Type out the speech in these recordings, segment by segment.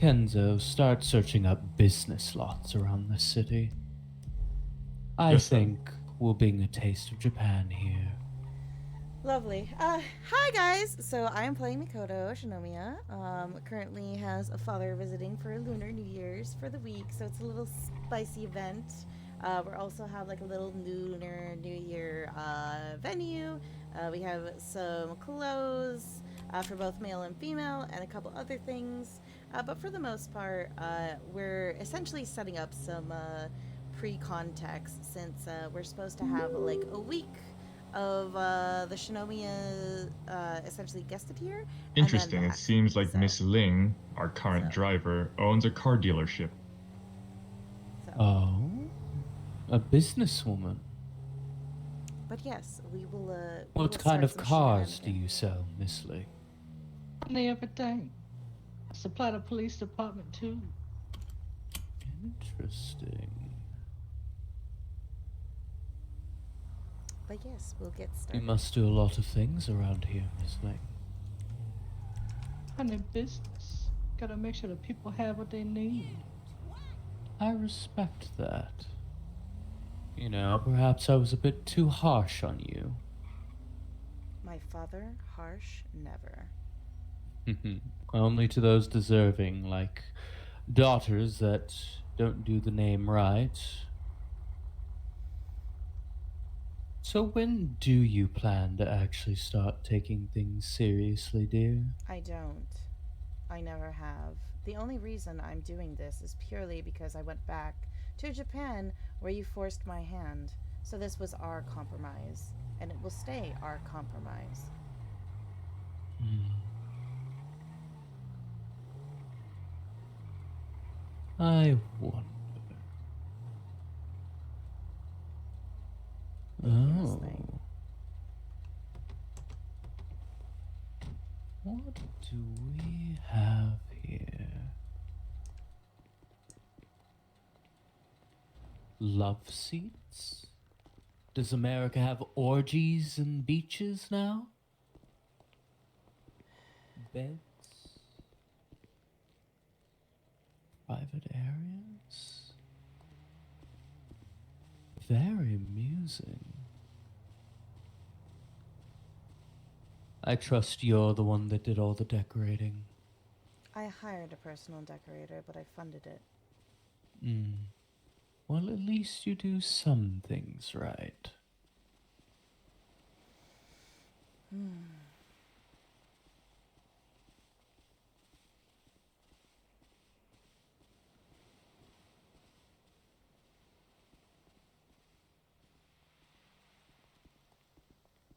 Kenzo, start searching up business lots around the city. I Yes, sir. think we'll bring a taste of Japan here. Lovely. Hi guys. So I am playing Mikoto Shinomiya. Currently has a father visiting for Lunar New Year's for the week, so it's a little spicy event. We also have like a little Lunar New Year venue. We have some clothes for both male and female, and a couple other things. But for the most part, we're essentially setting up some pre-context since we're supposed to have like a week of the Shinomiya essentially guested here, and then Interesting. It back. seems like So, Miss Ling, our current so, driver, owns a car dealership. so. Oh? A businesswoman? But yes, we What will kind start of some cars do shenanigans. you sell, Miss Lee? Money everything. I supply the police department too. Interesting. But yes, we'll get You started. must do a lot of things around here, Miss Lee. Running business. Gotta make sure the people have what they need. I respect that. You know, perhaps I was a bit too harsh on you. My father, harsh, never. Only to those deserving, like daughters that don't do the name right. So when do you plan to actually start taking things seriously, dear? I don't. I never have. The only reason I'm doing this is purely because I went back to Japan where you forced my hand. So this was our compromise, and it will stay our compromise. Hmm. I wonder. Thank you, Miss Ling. Oh. What do we have here? Love seats? Does America have orgies and beaches now? Beds? Private areas? Very amusing. I trust you're the one that did all the decorating. I hired a personal decorator, but I funded it. Hmm. Well, at least you do some things right.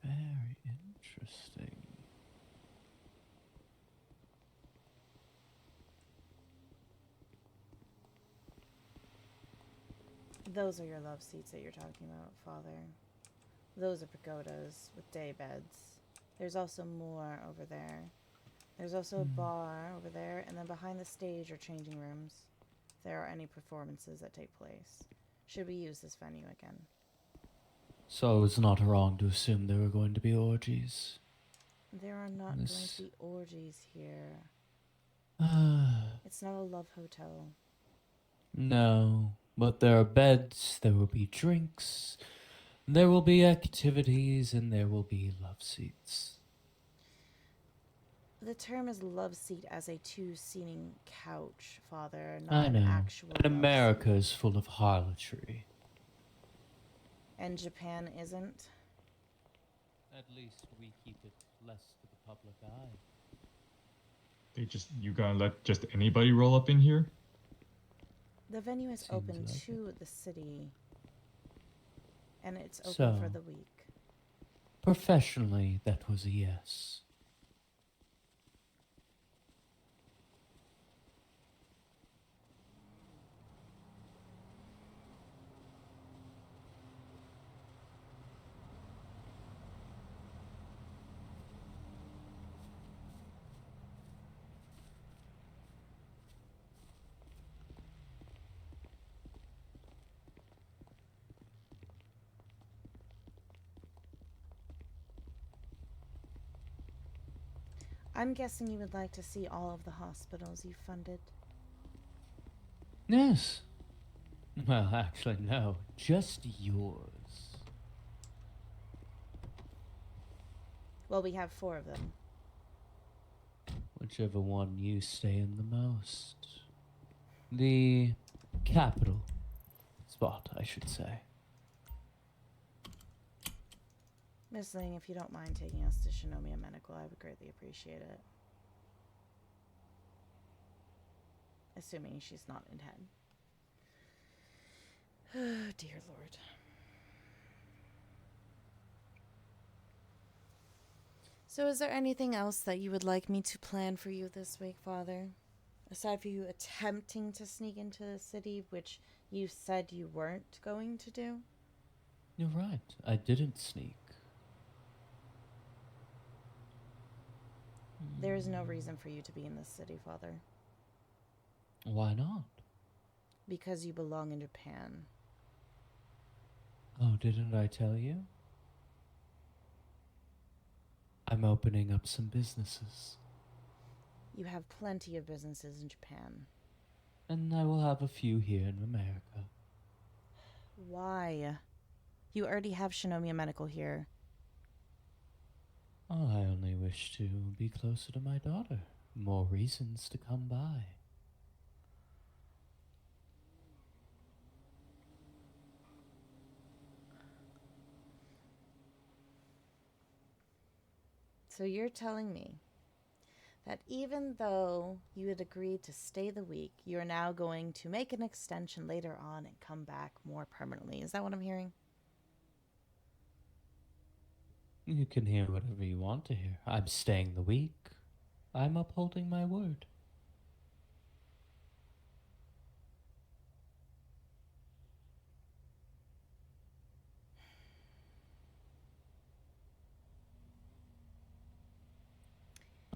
Very interesting. Those are your love seats that you're talking about, Father. Those are pagodas with day beds. There's also more over there. There's also a Hmm. bar over there, and then behind the stage are changing rooms. If there are any performances that take place. Should we use this venue again? So it's not wrong to assume there were going to be orgies. There are not going to This. be orgies here. Ah. It's not a love hotel. No, but there are beds, there will be drinks, there will be activities, and there will be love seats. The term is love seat as a two-seating couch, Father, not I an know, actual but love America seat. is full of harlotry. And Japan isn't. At least we keep it less to the public eye. You gonna let just anybody roll up in here? The venue is Seems open like it. to the city, and it's open for So, the week. professionally, that was a yes. I'm guessing you would like to see all of the hospitals you funded. Yes. Well, actually, no. Just yours. Well, we have 4 of them. Whichever one you stay in the most. The capital spot, I should say. Miss Ling, if you don't mind taking us to Shinomiya Medical, I would greatly appreciate it. Assuming she's not in head. Oh, dear Lord. So is there anything else that you would like me to plan for you this week, Father? Aside from you attempting to sneak into the city, which you said you weren't going to do? You're right. I didn't sneak. There is no reason for you to be in this city, Father. Why not? Because you belong in Japan. Oh, didn't I tell you? I'm opening up some businesses. You have plenty of businesses in Japan. And I will have a few here in America. Why? You already have Shinomiya Medical here. Oh, I only wish to be closer to my daughter. More reasons to come by. So you're telling me that even though you had agreed to stay the week, you're now going to make an extension later on and come back more permanently. Is that what I'm hearing? You can hear whatever you want to hear. I'm staying the week. I'm upholding my word.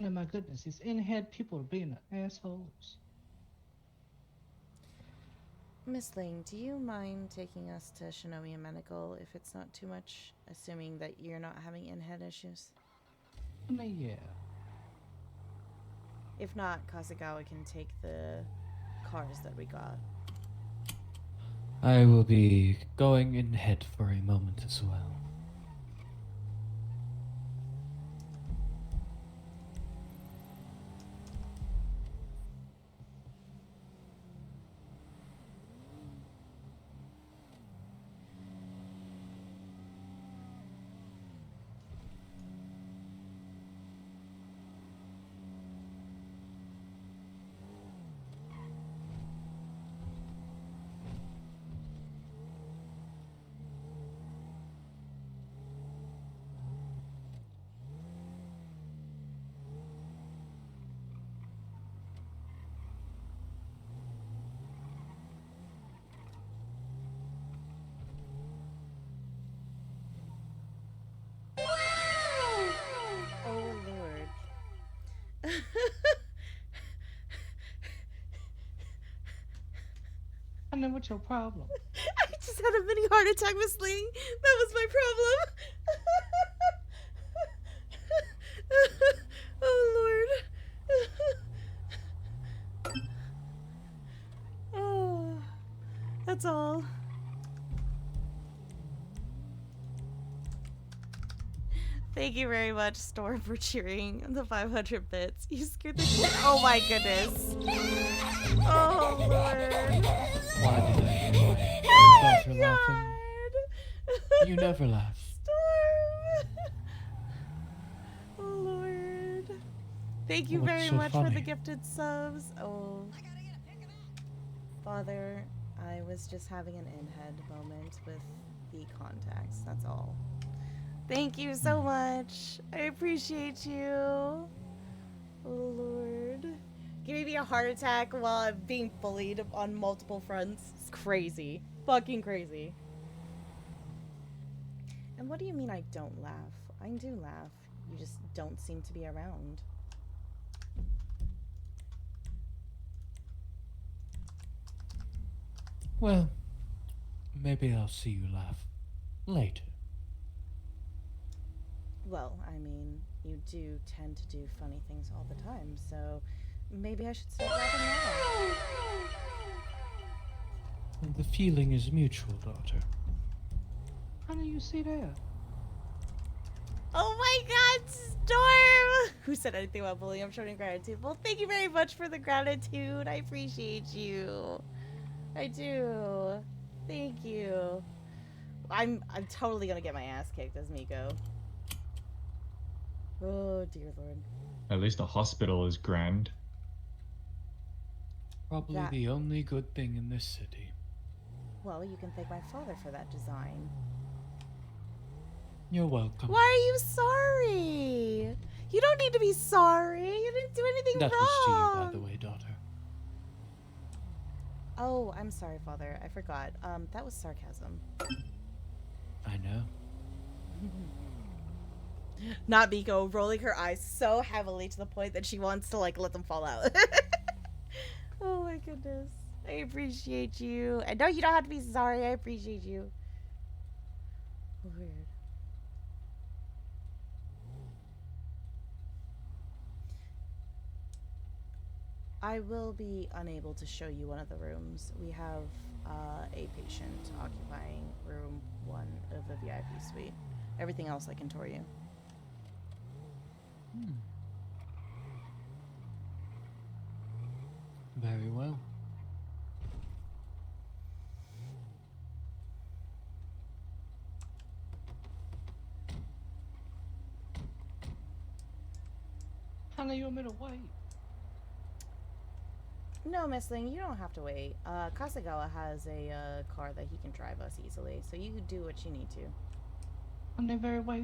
Oh my goodness, these in-head people are being assholes. Miss Ling, do you mind taking us to Shinomiya Medical if it's not too much, assuming that you're not having in-head issues? I mean, yeah. If not, Kasugawa can take the cars that we got. I will be going in head for a moment as well. Oh, Lord. I know what's your problem. I just had a mini heart attack, Miss Ling. That was my problem. Oh, Lord. Oh, that's all. Thank you very much, Storm, for cheering the 500 bits. You scared the shit. Oh my goodness. Oh, Lord. Why did I hear my Oh daughter my laughing? God. You never laugh. Storm. Oh, Lord. Thank you What's very so much for the funny? gifted subs. Oh. Father, I was just having an in-head moment with the contacts. That's all. Thank you so much. I appreciate you. Oh, Lord. Giving me a heart attack while I'm being bullied on multiple fronts. It's crazy. Fucking crazy. And what do you mean I don't laugh? I do laugh. You just don't seem to be around. Well, maybe I'll see you laugh later. Well, I mean, you do tend to do funny things all the time, so maybe I should start laughing now. The feeling is mutual, daughter. How do you see that? Oh my god, Storm! Who said anything about bullying? I'm showing gratitude. Well, thank you very much for the gratitude. I appreciate you. I do. Thank you. I'm totally gonna get my ass kicked as Miko. Oh dear lord. At least the hospital is grand. Probably That- the only good thing in this city. Well, you can thank my father for that design. You're welcome. Why are you sorry? You don't need to be sorry. You didn't do anything That wrong. was to you, by the way, daughter. Oh, I'm sorry, father. I forgot. That was sarcasm. I know. Not Miko, rolling her eyes so heavily to the point that she wants to like let them fall out. Oh my goodness. I appreciate you. And no, you don't have to be sorry. I appreciate you. Weird. I will be unable to show you one of the rooms. We have a patient occupying room 1 of the VIP suite. Everything else I can tour you. Very well. How do you want me to wait? No, Missling, you don't have to wait. Kasagawa has a car that he can drive us easily, so you do what you need to. And they very well.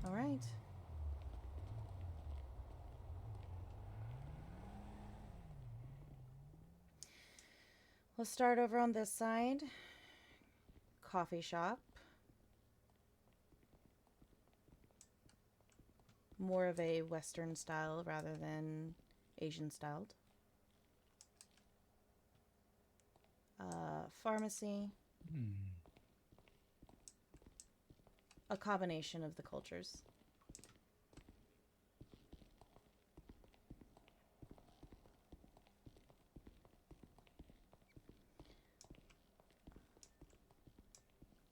All right. We'll start over on this side. Coffee shop. More of a Western style rather than Asian styled. Pharmacy. A combination of the cultures.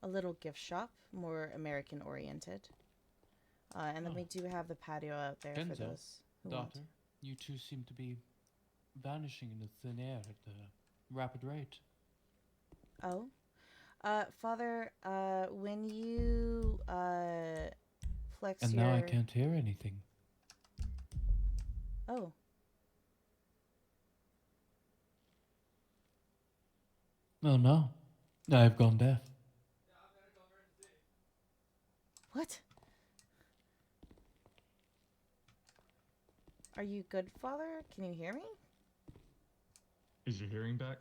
A little gift shop, more American oriented. And then we do have the patio out there for Kenzo, those who want. daughter, you two seem to be vanishing into thin air at a rapid rate. Oh. Father, when you flex And your... now I can't hear anything. Oh. Oh no, I've gone deaf. What? Are you good, Father? Can you hear me? Is your hearing back?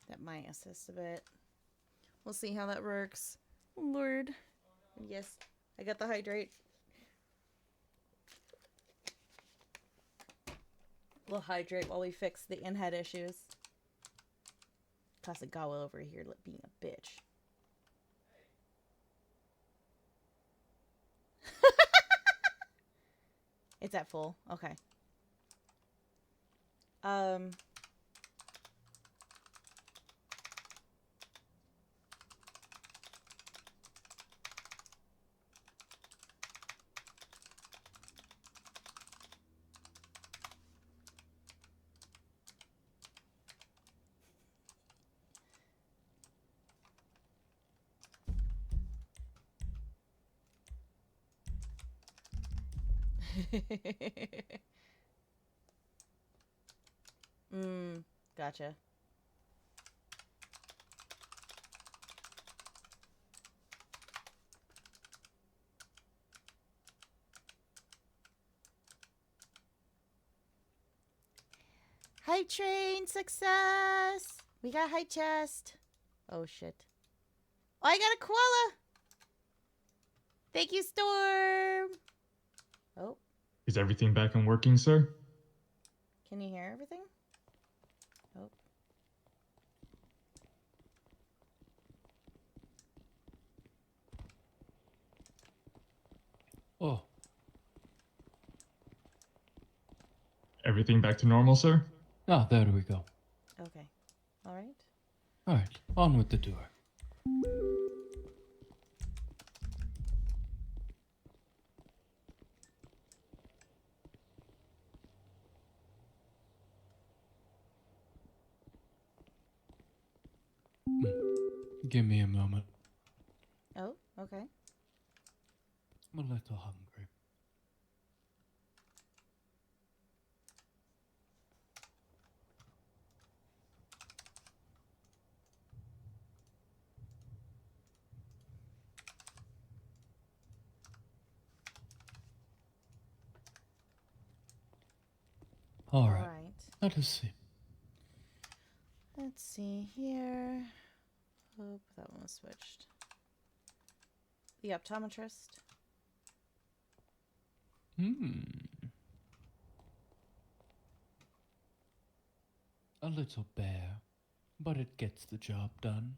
That might assist a bit. We'll see how that works. Lord. Yes, I got the hydrate. We'll hydrate while we fix the in-head issues. Kasagawa over here being a bitch. It's at full. Okay. Gotcha. Hype train success! We got hype chest. Oh shit. Oh, I got a koala! Thank you, Storm! Oh, Is everything back and working, sir? can you hear everything? Oh. Oh, Everything back to normal, sir? ah, there we go. Okay. Alright. All right, on with the tour. Give me a moment. Oh, okay. I'm a little hungry. All right, let us see. Let's see here. Hope that one was switched. The optometrist. A little bare, but it gets the job done.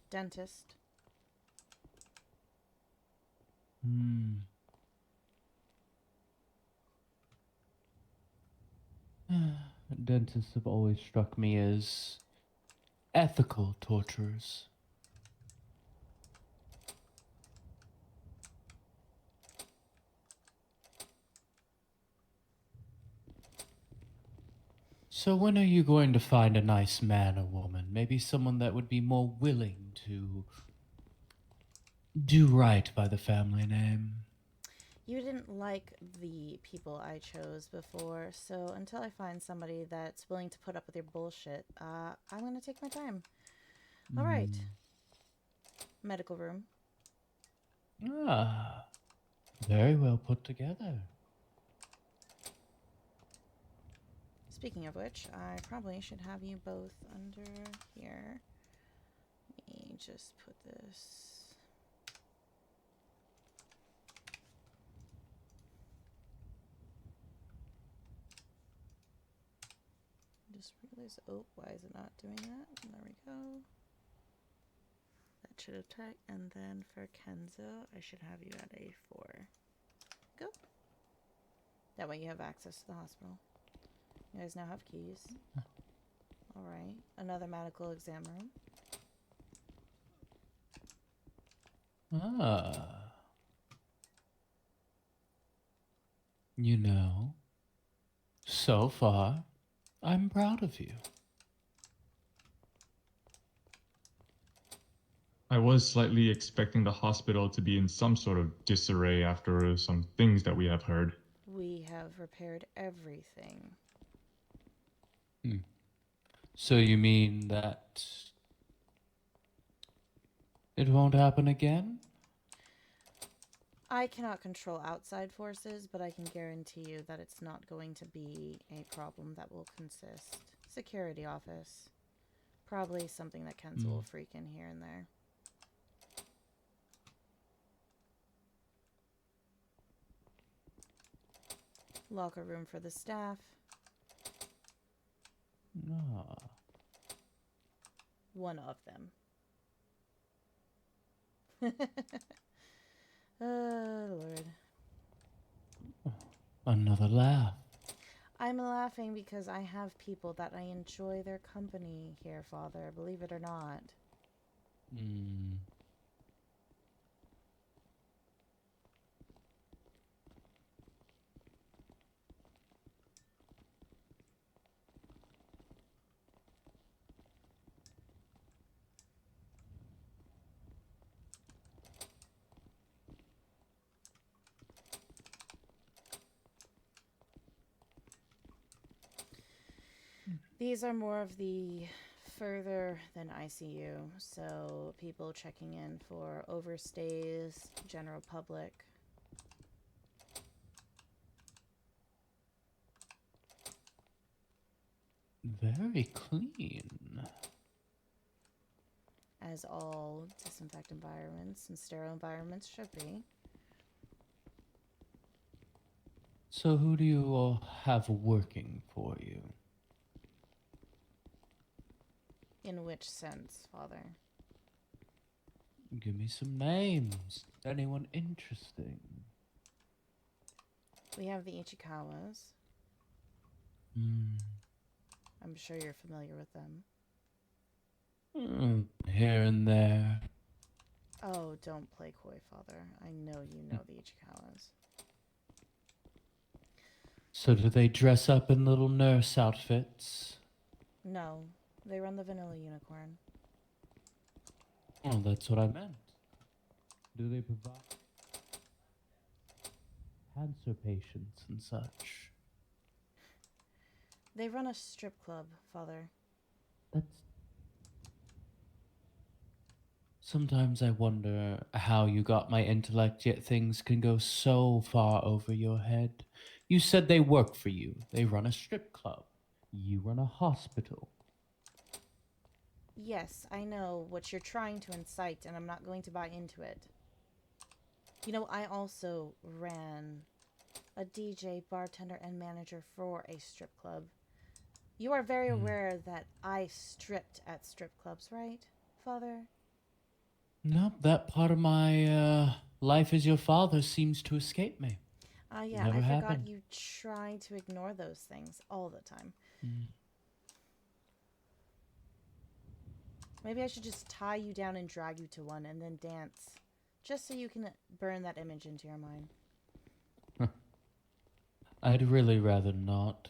Dentist. Dentists have always struck me as ethical torturers. So when are you going to find a nice man or woman? Maybe someone that would be more willing to do right by the family name. You didn't like the people I chose before, so until I find somebody that's willing to put up with your bullshit, I'm gonna take my time. Alright. Medical room. Ah, very well put together. Speaking of which, I probably should have you both under here. Let me just put this. Just realized, oh, why is it not doing that? There we go. That should have typed, and then for Kenzo, I should have you at A4. Go. That way you have access to the hospital. You guys now have keys. Alright, another medical exam room. Ah. You know, so far, I'm proud of you. I was slightly expecting the hospital to be in some sort of disarray after some things that we have heard. We have repaired everything. So you mean that it won't happen again? I cannot control outside forces, but I can guarantee you that it's not going to be a problem that will consist. Security office. Probably something that Kenzo will freak in here and there. Locker room for the staff. Ah. One of them. Oh, Lord. Another laugh. I'm laughing because I have people that I enjoy their company here, Father, believe it or not. These are more of the further than ICU, so people checking in for overstays, general public. Very clean. As all disinfect environments and sterile environments should be. So who do you all have working for you? In which sense, Father? Give me some names. Anyone interesting? We have the Ichikawas. Hmm. I'm sure you're familiar with them. Here and there. Oh, don't play coy, Father. I know you know the Ichikawas. So do they dress up in little nurse outfits? No, they run the Vanilla Unicorn. Oh, that's what I meant. Do they provide cancer patients and such? They run a strip club, Father. That's... Sometimes I wonder how you got my intellect, yet things can go so far over your head. You said they work for you. They run a strip club. You run a hospital. Yes, I know what you're trying to incite, and I'm not going to buy into it. You know, I also ran a DJ, bartender, and manager for a strip club. You are very aware that I stripped at strip clubs, right, Father? Nope, that part of my life as your father seems to escape me. Yeah, Never I forgot happened. you try to ignore those things all the time. Maybe I should just tie you down and drag you to one and then dance. Just so you can burn that image into your mind. I'd really rather not.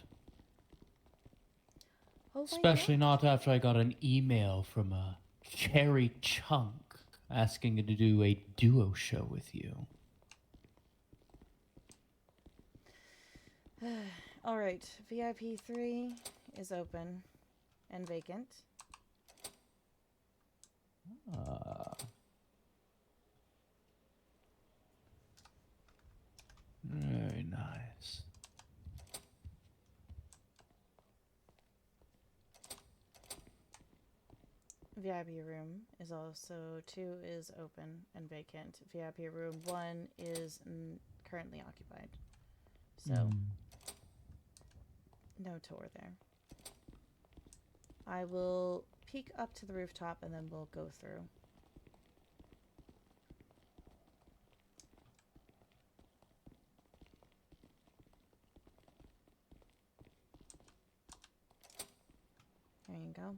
Oh, Especially not after I got an email from a Cherry Chunk asking to do a duo show with you. Alright, VIP 3 is open and vacant. Very nice. VIP room is also 2 is open and vacant. VIP room 1 is currently occupied. So, no tour there. I will peek up to the rooftop and then we'll go through. There you go.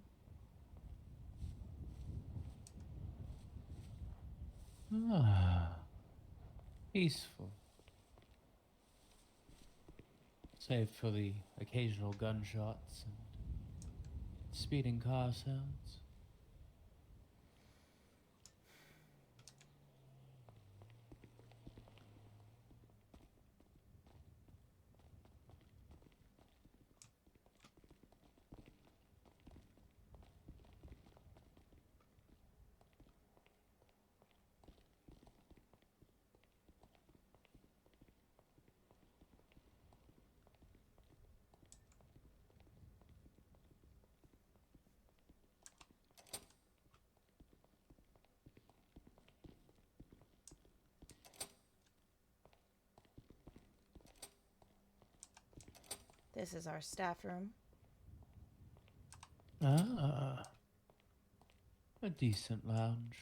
Peaceful. Save for the occasional gunshots and speeding car sounds. This is our staff room. Ah, a decent lounge.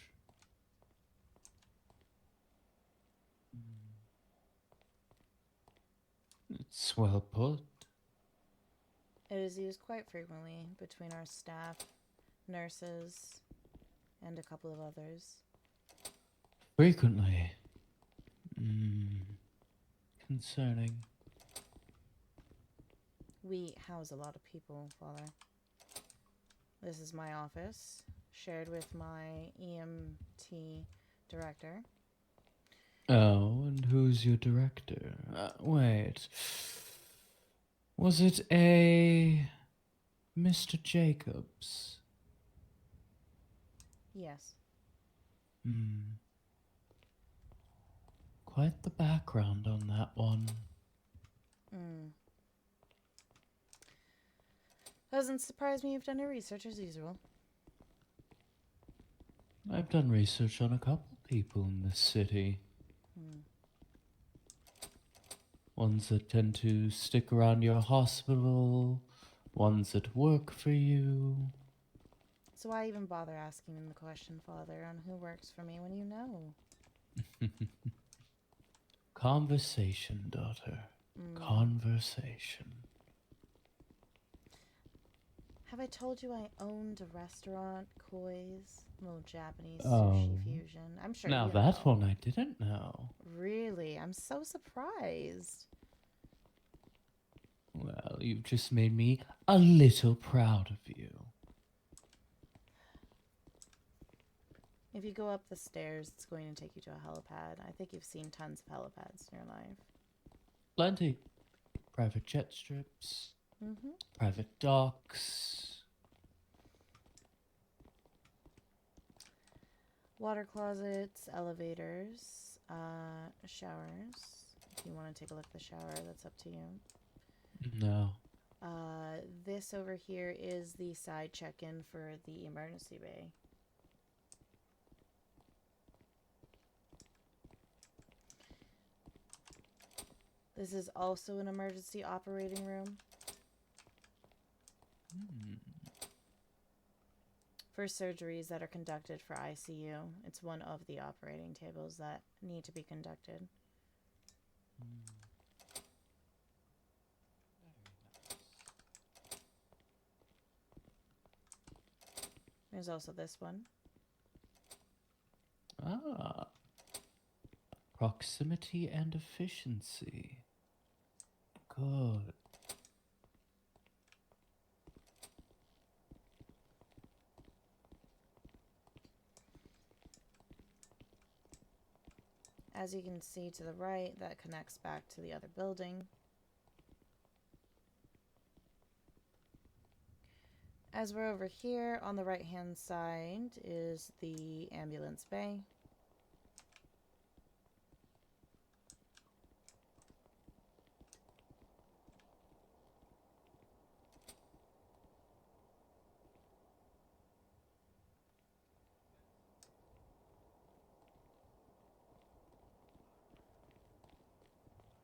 It's well put. It is used quite frequently between our staff, nurses, and a couple of others. Frequently. Concerning. We house a lot of people, Father. This is my office, shared with my EMT director. Oh, and who's your director? Wait. Was it a Mr. Jacobs? Yes. Hmm. Quite the background on that one. Hmm. Doesn't surprise me you've done your research as usual. I've done research on a couple people in this city. Hmm. Ones that tend to stick around your hospital, ones that work for you. So why even bother asking the question, Father, on who works for me when you know? Conversation, daughter. Conversation. Have I told you I owned a restaurant, Koi's? A little Japanese Oh. sushi fusion. I'm sure Now you that know. one I didn't know. Really? I'm so surprised. Well, you've just made me a little proud of you. If you go up the stairs, it's going to take you to a helipad. I think you've seen tons of helipads in your life. Plenty. Private jet strips, Mm-hmm. private docks. Water closets, elevators, showers. If you want to take a look at the shower, that's up to you. No. This over here is the side check-in for the emergency bay. This is also an emergency operating room. For surgeries that are conducted for ICU. It's one of the operating tables that need to be conducted. There's also this one. Ah. Proximity and efficiency. Good. As you can see to the right, that connects back to the other building. As we're over here, on the right-hand side is the ambulance bay.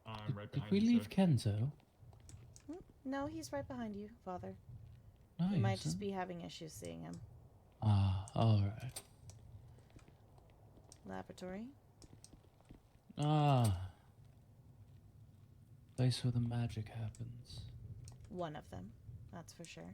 I'm right Did behind we you, sir. leave Kenzo? No, he's right behind you, Father. No, You he might just isn't. be having issues seeing him. Ah, alright. Laboratory. Ah. Place where the magic happens. One of them, that's for sure.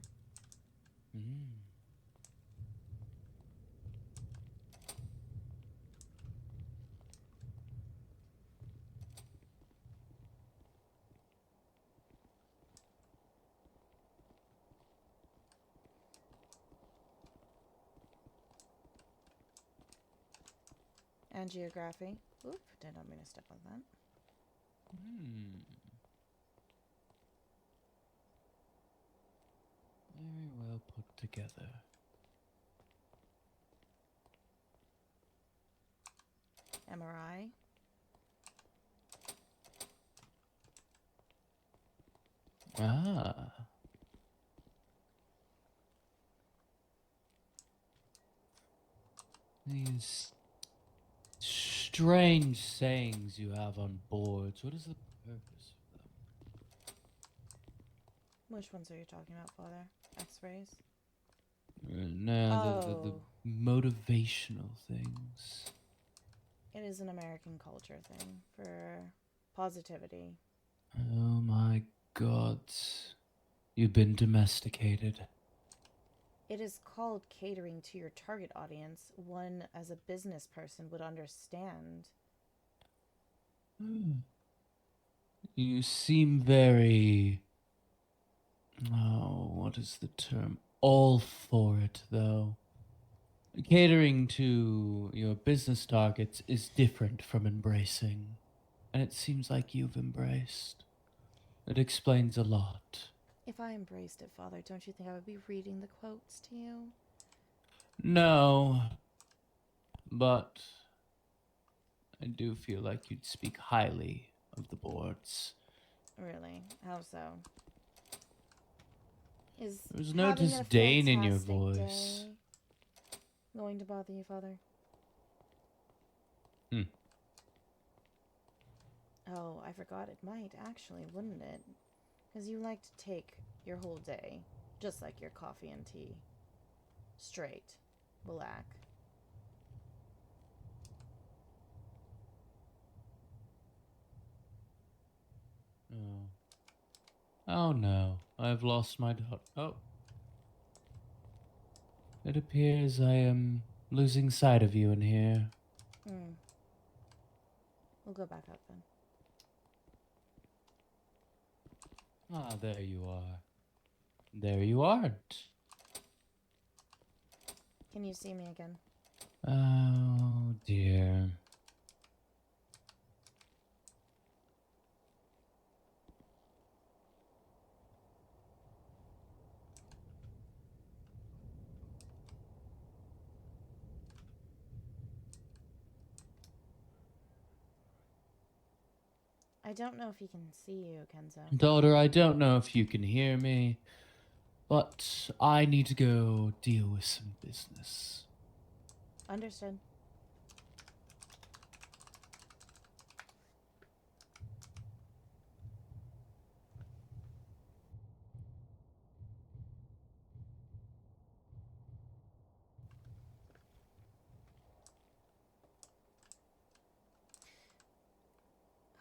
Angiography. Oop, did not mean to step on that. Very well put together. MRI. Ah. These strange sayings you have on boards. What is the purpose of them? Which ones are you talking about, Father? X-rays? No, the Oh. motivational things. It is an American culture thing for positivity. Oh my god. You've been domesticated. It is called catering to your target audience. One, as a business person, would understand. You seem very... Oh, what is the term? All for it, though. Catering to your business targets is different from embracing. And it seems like you've embraced. It explains a lot. If I embraced it, Father, don't you think I would be reading the quotes to you? No, but I do feel like you'd speak highly of the boards. Really? How so? Is There's no having a disdain in your fantastic voice. day going to bother you, Father? Hmm. Oh, I forgot it might, actually, wouldn't it? Because you like to take your whole day, just like your coffee and tea. Straight. Black. Oh. Oh no, I've lost my daughter. Oh. It appears I am losing sight of you in here. Hmm. We'll go back up then. Ah, there you are. There you aren't. Can you see me again? Oh dear. I don't know if he can see you, Kenzo. Daughter, I don't know if you can hear me, but I need to go deal with some business. Understood.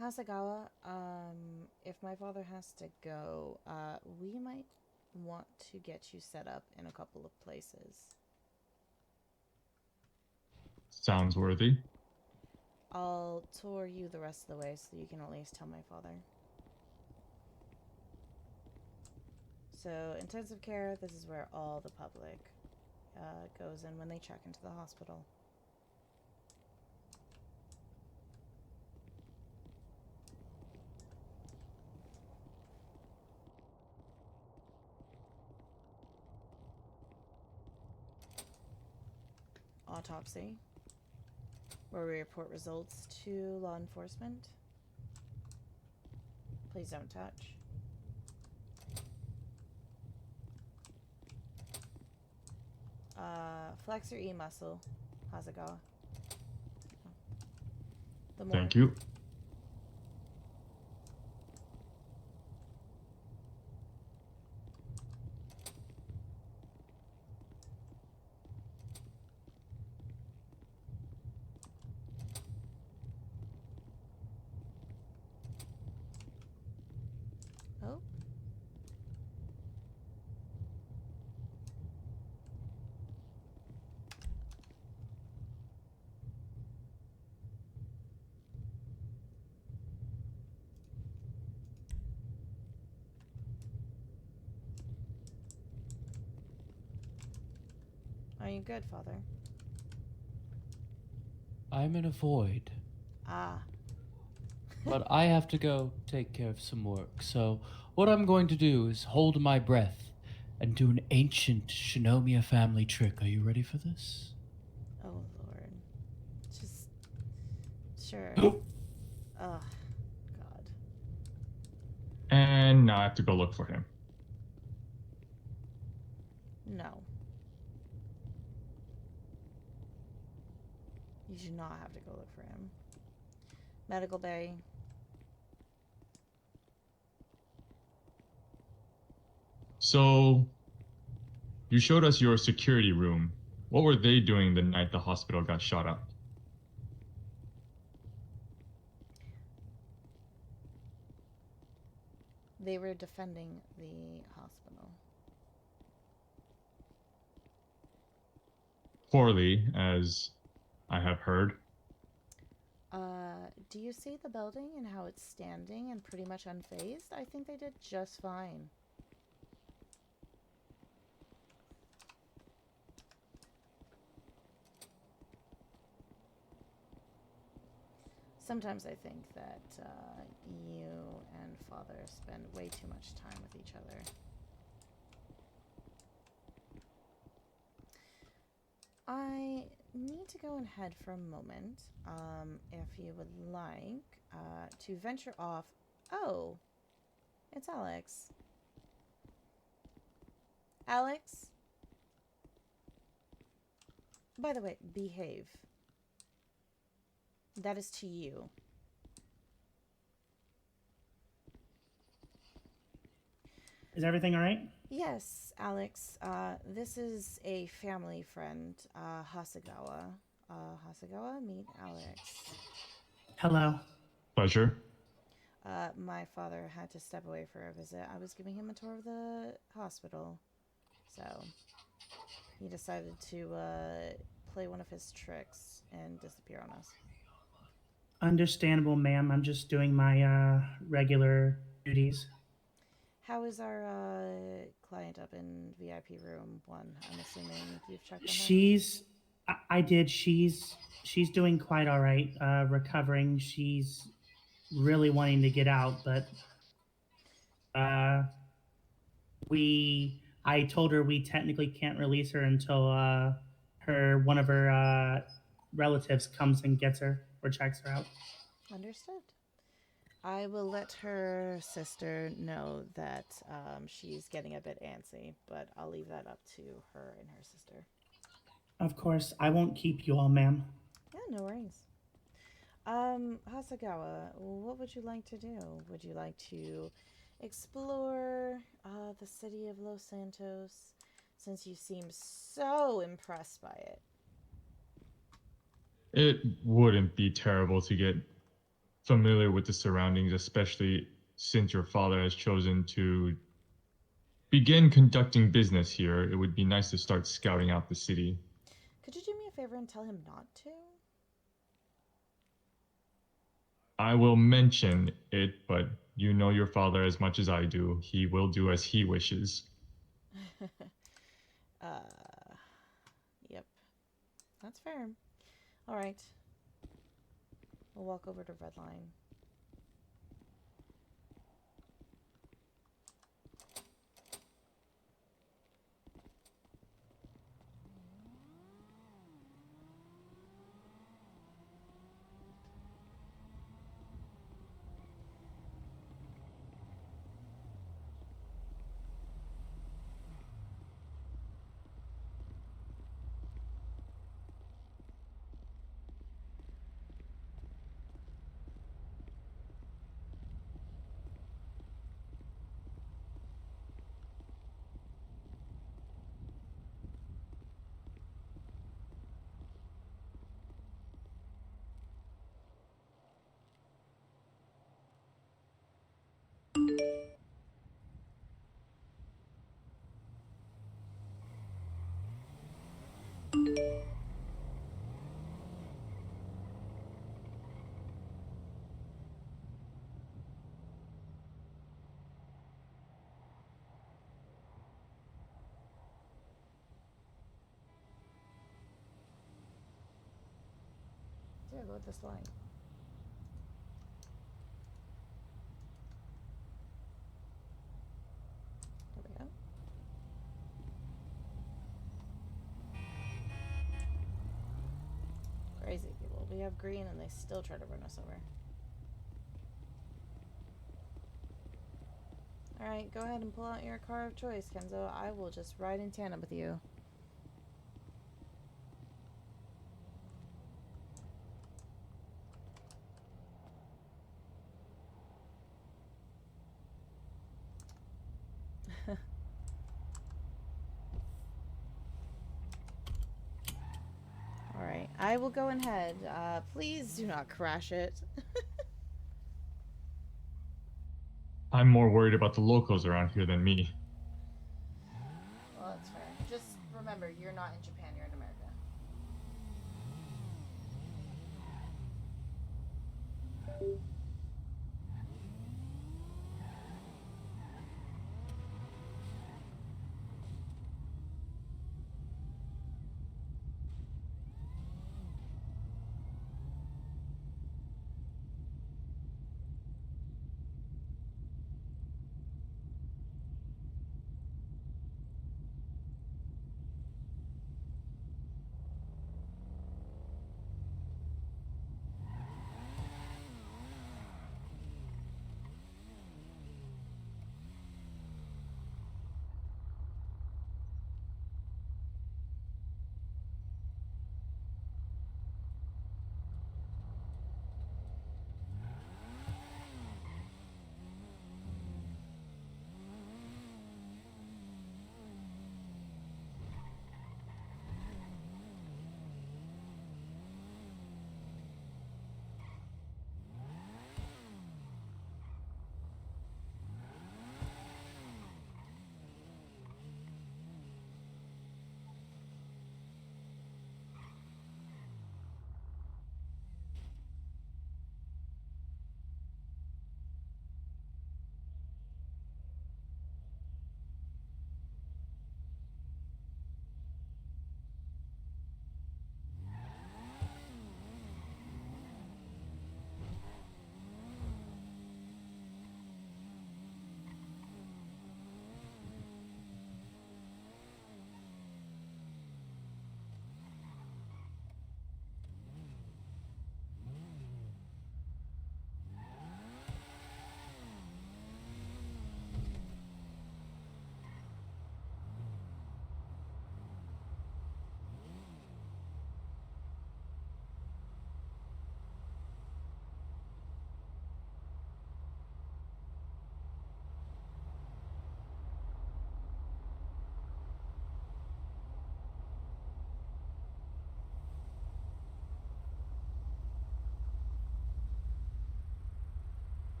Hasagawa, if my father has to go, we might want to get you set up in a couple of places. Sounds worthy. I'll tour you the rest of the way so you can at least tell my father. So, intensive care, this is where all the public goes in when they check into the hospital. Autopsy, where we report results to law enforcement. Please don't touch. Flex your E muscle, Hasagawa. The more. Thank you. Oh. Are you good, Father? I'm in a void, Ah. but I have to go take care of some work. So, what I'm going to do is hold my breath and do an ancient Shinomiya family trick. Are you ready for this? Oh, Lord. Just. Sure. Ugh. God. And now I have to go look for him. No. You should not have to go look for him. Medical bay. So, you showed us your security room. What were they doing the night the hospital got shot up? They were defending the hospital. Poorly, as I have heard. Do you see the building and how it's standing and pretty much unfazed? I think they did just fine. Sometimes I think that you and Father spend way too much time with each other. I need to go ahead for a moment. If you would like to venture off. Oh, it's Alex. Alex? By the way, behave. That is to you. Is everything all right? Yes, Alex. This is a family friend, Hasagawa. Hasagawa, meet Alex. Hello. Pleasure. My father had to step away for a visit. I was giving him a tour of the hospital. So, he decided to play one of his tricks and disappear on us. Understandable, ma'am. I'm just doing my regular duties. How is our client up in VIP room 1? I'm assuming you've checked on her? I did. She's doing quite all right. Recovering. She's really wanting to get out, but I told her we technically can't release her until one of her relatives comes and gets her or checks her out. Understood. I will let her sister know that she's getting a bit antsy, but I'll leave that up to her and her sister. Of course, I won't keep you all, ma'am. Yeah, no worries. Hasagawa, what would you like to do? Would you like to explore the city of Los Santos, since you seem so impressed by it? It wouldn't be terrible to get familiar with the surroundings, especially since your father has chosen to begin conducting business here. It would be nice to start scouting out the city. Could you do me a favor and tell him not to? I will mention it, but you know your father as much as I do. He will do as he wishes. uh, yep. That's fair. Alright. We'll walk over to Redline. Yeah, go with this line. There we go. Crazy people. We have green and they still try to run us over. Alright, go ahead and pull out your car of choice, Kenzo. I will just ride in tandem with you. Alright, I will go ahead. Please do not crash it. I'm more worried about the locals around here than me. Well, that's fair. Just remember, you're not in Japan, you're in America.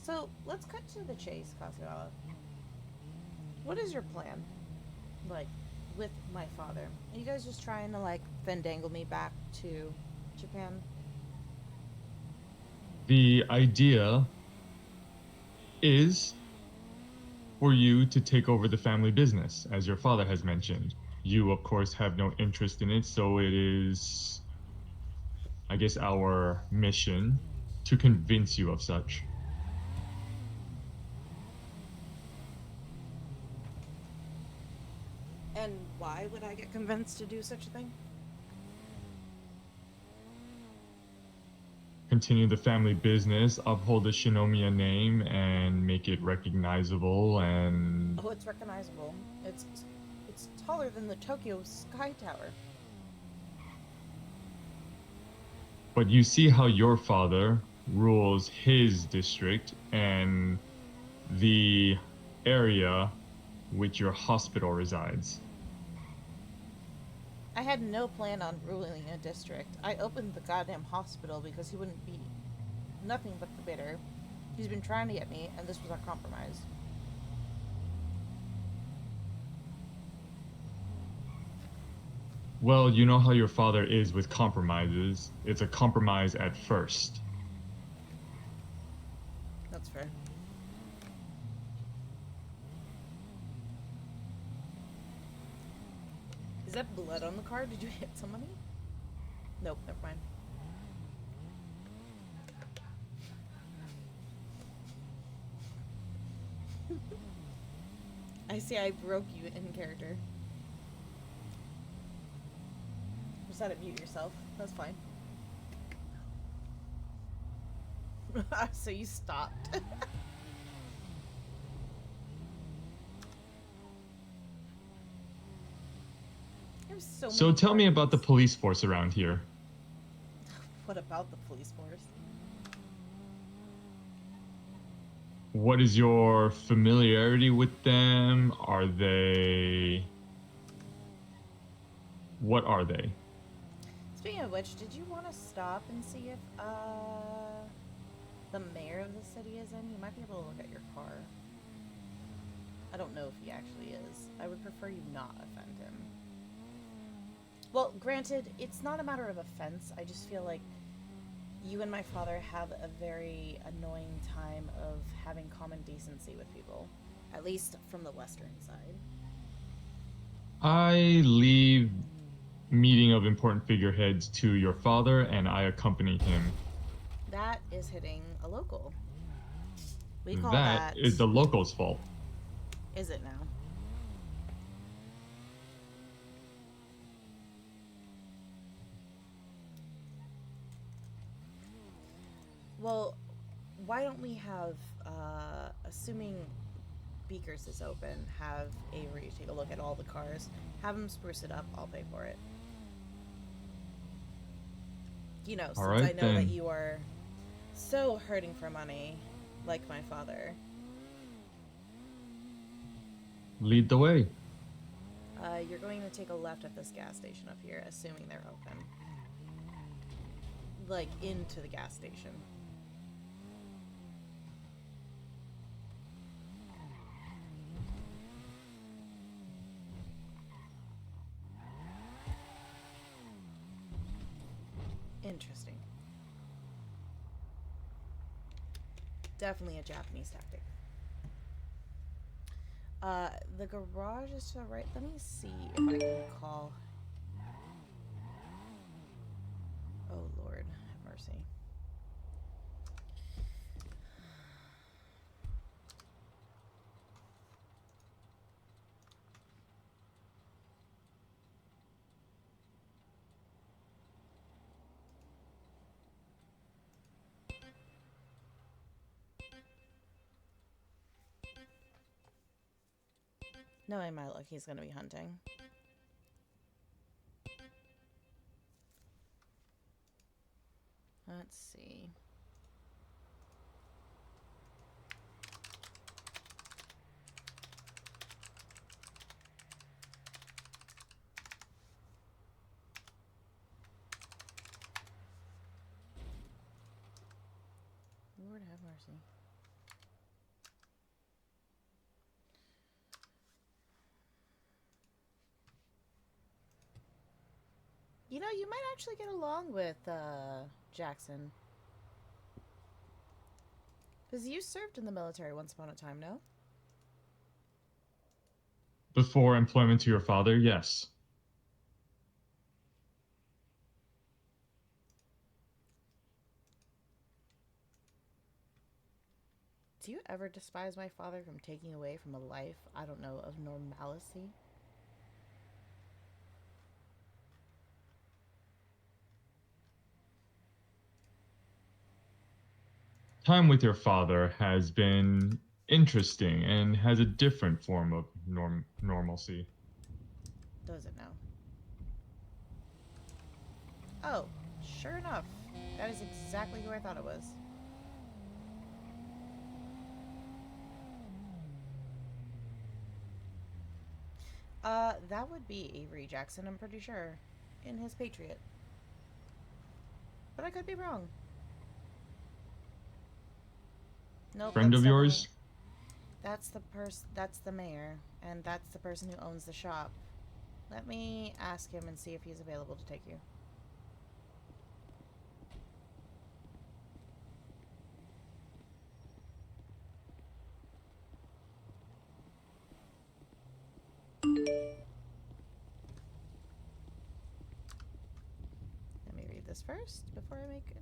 So let's cut to the chase, Kasugawa. What is your plan? Like, with my father? Are you guys just trying to, like, fandangle me back to Japan? The idea is for you to take over the family business, as your father has mentioned. You, of course, have no interest in it, so it is, I guess, our mission to convince you of such. And why would I get convinced to do such a thing? Continue the family business, uphold the Shinomiya name, and make it recognizable. And Oh, it's recognizable. It's taller than the Tokyo Sky Tower. but you see how your father rules his district and the area which your hospital resides. I had no plan on ruling a district. I opened the goddamn hospital because he wouldn't be nothing but the bitter. He's been trying to get me, and this was our compromise. Well, you know how your father is with compromises. It's a compromise at first. That's fair. Is that blood on the car? Did you hit somebody? Nope, never mind. I see I broke you in character. Just had to mute yourself. That's fine. So you stopped. There's so So many tell me about the parties. police force around here. What about the police force? What is your familiarity with them? Are they... What are they? Speaking of which, did you want to stop and see if the mayor of the city is in? You might be able to look at your car. I don't know if he actually is. I would prefer you not offend him. Well, granted, it's not a matter of offense. I just feel like you and my father have a very annoying time of having common decency with people. At least from the western side. I leave meeting of important figureheads to your father, and I accompany him. That is hitting a local. We call That that... is the locals' fault. Is it now? Well, why don't we have, assuming Beakers is open, have Avery take a look at all the cars, have him spruce it up, I'll pay for it. You know, since right, I know that then. you are so hurting for money, like my father. Lead the way. You're going to take a left at this gas station up here, assuming they're open. Like, into the gas station. Interesting. Definitely a Japanese tactic. The garage is to the right. Let me see if I can call. Oh, Lord, have mercy. Knowing my luck, he's going to be hunting. Let's see. Lord have mercy. You know, you might actually get along with Jackson. Because you served in the military once upon a time, no? Before employment to your father, yes. Do you ever despise my father from taking away from a life, I don't know, of normalcy? Time with your father has been interesting and has a different form of normalcy. Does it now? Oh, sure enough. That is exactly who I thought it was. That would be Avery Jackson, I'm pretty sure. In his Patriot. But I could be wrong. Nope, Friend that's of definitely... yours? That's the mayor, and that's the person who owns the shop. Let me ask him and see if he's available to take you. Let me read this first before I make it.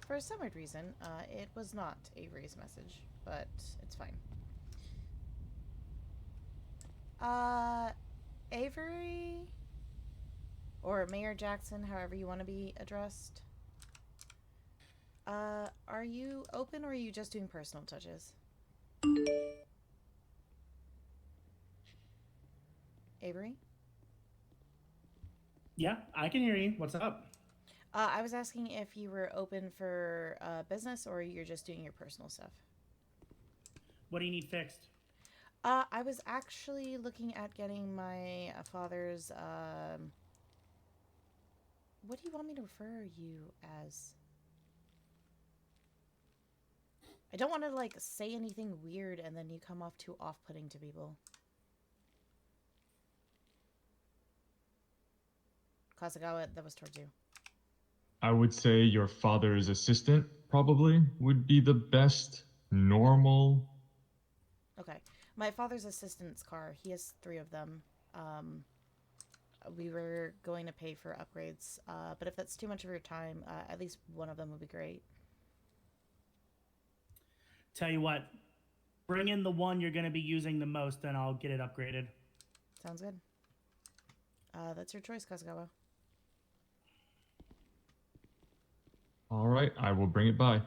For some weird reason, it was not Avery's message, but it's fine. Avery? Or Mayor Jackson, however you want to be addressed. Are you open or are you just doing personal touches? Avery? Yeah, I can hear you. What's up? I was asking if you were open for business or you're just doing your personal stuff. What do you need fixed? I was actually looking at getting my father's. What do you want me to refer you as? I don't want to like say anything weird and then you come off too off-putting to people. Kasagawa, that was towards you. I would say your father's assistant probably would be the best normal. Okay. My father's assistant's car, he has 3 of them. We were going to pay for upgrades, but if that's too much of your time, at least one of them would be great. Tell you what, bring in the one you're going to be using the most, and I'll get it upgraded. Sounds good. That's your choice, Kasagawa. All right, I will bring it by.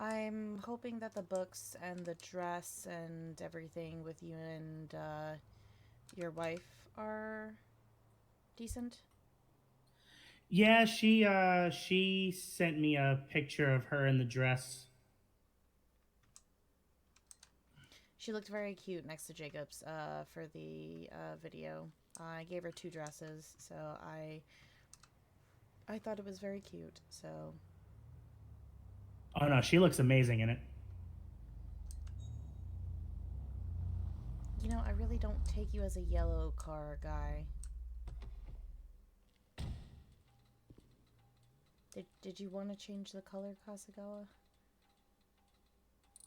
I'm hoping that the books and the dress and everything with you and your wife are decent. Yeah, she sent me a picture of her in the dress. She looked very cute next to Jacob's for the video. I gave her 2 dresses, so I I thought it was very cute, so. Oh no, she looks amazing in it. You know, I really don't take you as a yellow car guy. Did you want to change the color, Kasagawa?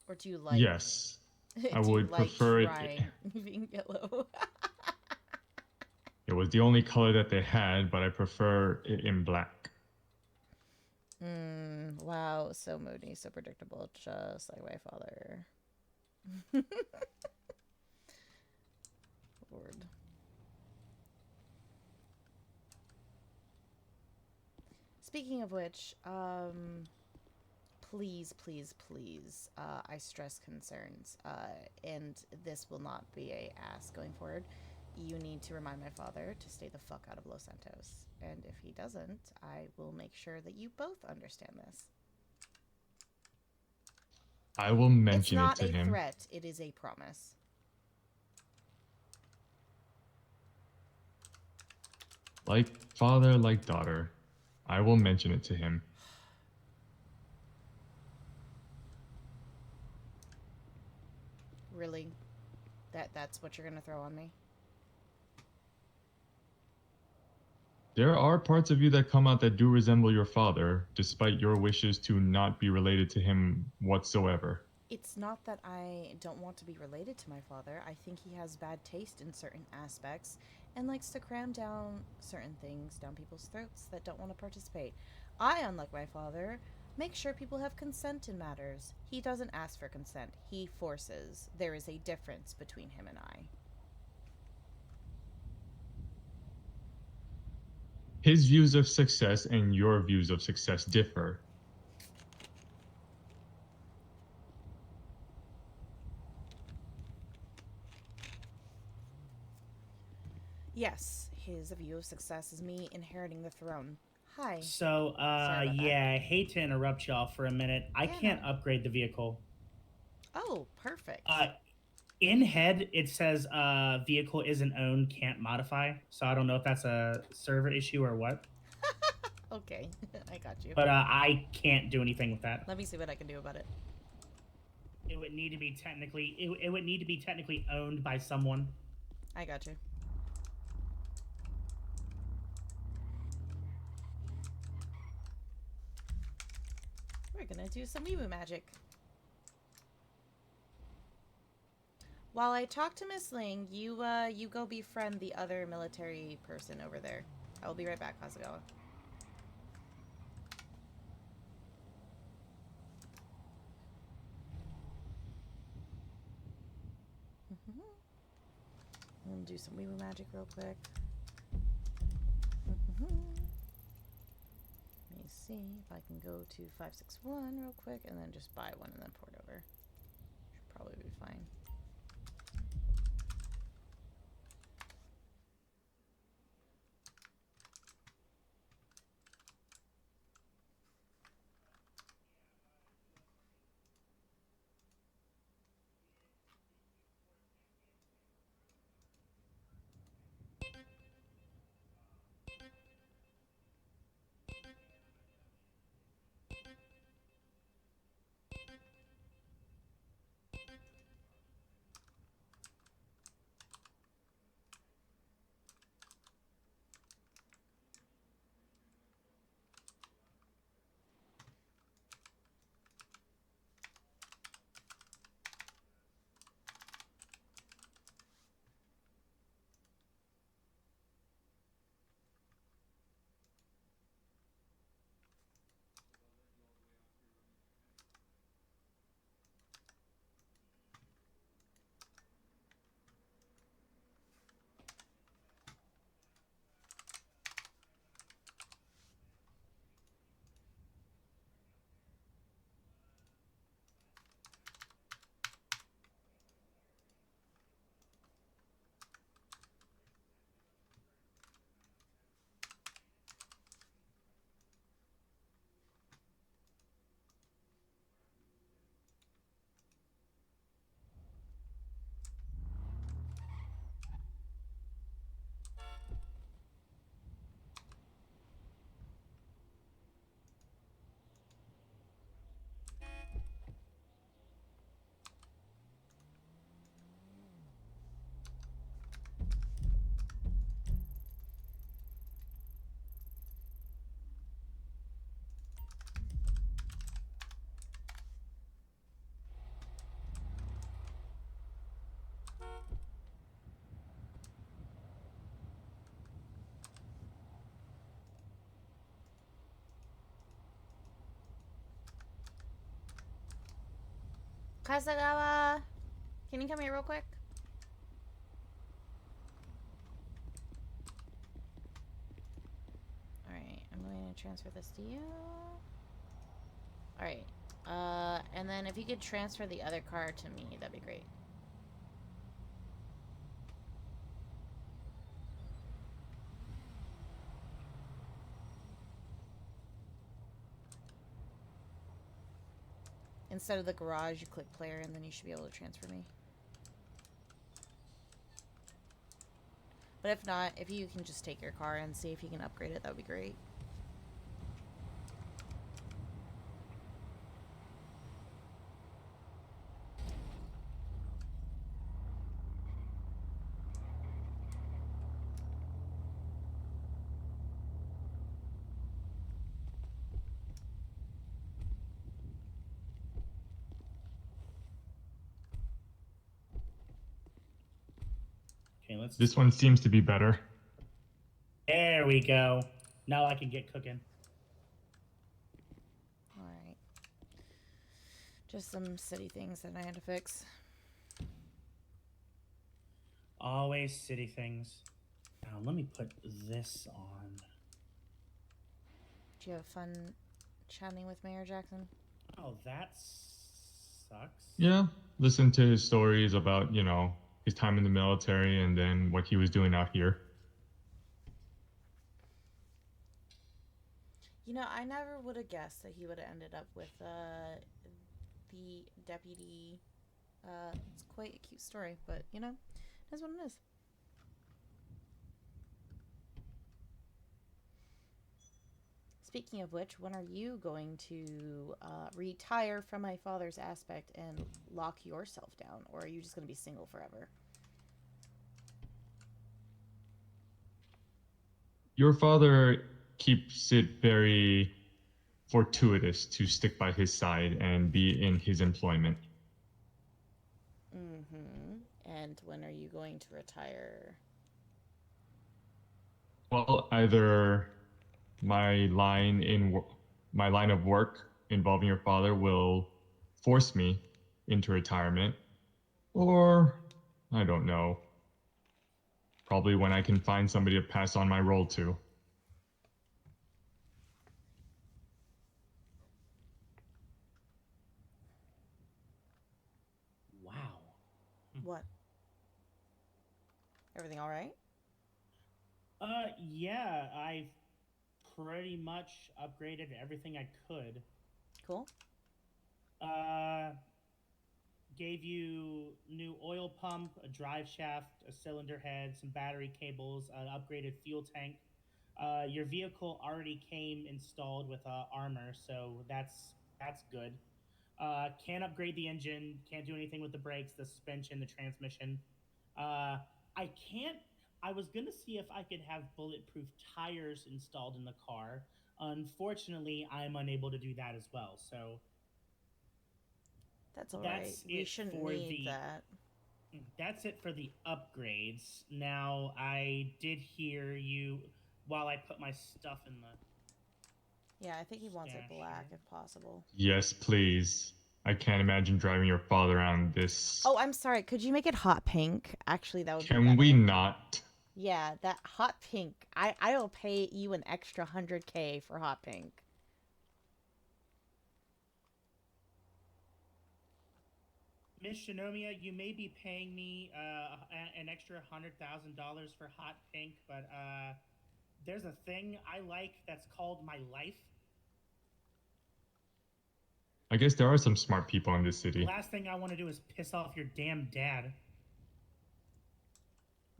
Or do you like... Yes, I do you would like prefer it. trying being yellow? It was the only color that they had, but I prefer it in black. Wow, so moody, so predictable, just like my father. Lord. Speaking of which, please, please, please, I stress concerns, and this will not be a ask going forward. You need to remind my father to stay the fuck out of Los Santos, and if he doesn't, I will make sure that you both understand this. I will It's mention it not to a him. threat, it is a promise. Like father, like daughter. I will mention it to him. Really? That's what you're gonna throw on me? There are parts of you that come out that do resemble your father, despite your wishes to not be related to him whatsoever. It's not that I don't want to be related to my father. I think he has bad taste in certain aspects and likes to cram down certain things down people's throats that don't want to participate. I, unlike my father, make sure people have consent in matters. He doesn't ask for consent, he forces. There is a difference between him and I. His views of success and your views of success differ. Yes, his view of success is me inheriting the throne. Hi. So, Sorry about that. yeah, I hate to interrupt y'all for a minute. I Yeah, can't no. upgrade the vehicle. Oh, perfect. In head, it says vehicle isn't owned, can't modify. So I don't know if that's a server issue or what. Okay, I got you. But I can't do anything with that. Let me see what I can do about it. It would need to be technically. It would need to be technically owned by someone. I got you. We're gonna do some Weemoo magic. While I talk to Miss Ling, you go befriend the other military person over there. I will be right back, Kasagawa. I'm gonna do some Weemoo magic real quick. Let me see if I can go to 561 real quick and then just buy one and then port over. Should probably be fine. Kasagawa, can you come here real quick? Alright, I'm going to transfer this to you. Alright. And then if you could transfer the other car to me, that'd be great. Instead of the garage, you click player, and then you should be able to transfer me. But if not, if you can just take your car and see if you can upgrade it, that would be great. Okay, let's. This one seems to be better. There we go. Now I can get cooking. Alright. Just some city things that I had to fix. Always city things. Now let me put this on. Did you have fun chatting with Mayor Jackson? Oh, that sucks. Yeah, listen to his stories about, you know, his time in the military and then what he was doing out here. You know, I never would have guessed that he would have ended up with the deputy. It's quite a cute story, but you know, that's what it is. Speaking of which, when are you going to retire from my father's aspect and lock yourself down? Or are you just going to be single forever? Your father keeps it very fortuitous to stick by his side and be in his employment. Mm-hmm. And when are you going to retire? Well, either my my line of work involving your father will force me into retirement, or I don't know. Probably when I can find somebody to pass on my role to. Wow. What? Everything all right? Yeah, I've pretty much upgraded everything I could. Cool. Gave you new oil pump, a drive shaft, a cylinder head, some battery cables, an upgraded fuel tank. Your vehicle already came installed with armor, so that's good. Can't upgrade the engine, can't do anything with the brakes, the suspension, the transmission. I can't. I was gonna see if I could have bulletproof tires installed in the car. Unfortunately, I'm unable to do that as well. So That's all right. that's We it shouldn't for need the that. that's it for the upgrades. Now, I did hear you while I put my stuff in the Yeah, I think he wants it stash black here. if possible. Yes, please. I can't imagine driving your father around this. Oh, I'm sorry. Could you make it hot pink? Actually, that would be Can better. we not? Yeah, that hot pink. I'll pay you an extra 100K for hot pink. Miss Shinomiya, you may be paying me an extra $100,000 for hot pink, but there's a thing I like that's called my life. I guess there are some smart people in this The city. last thing I want to do is piss off your damn dad.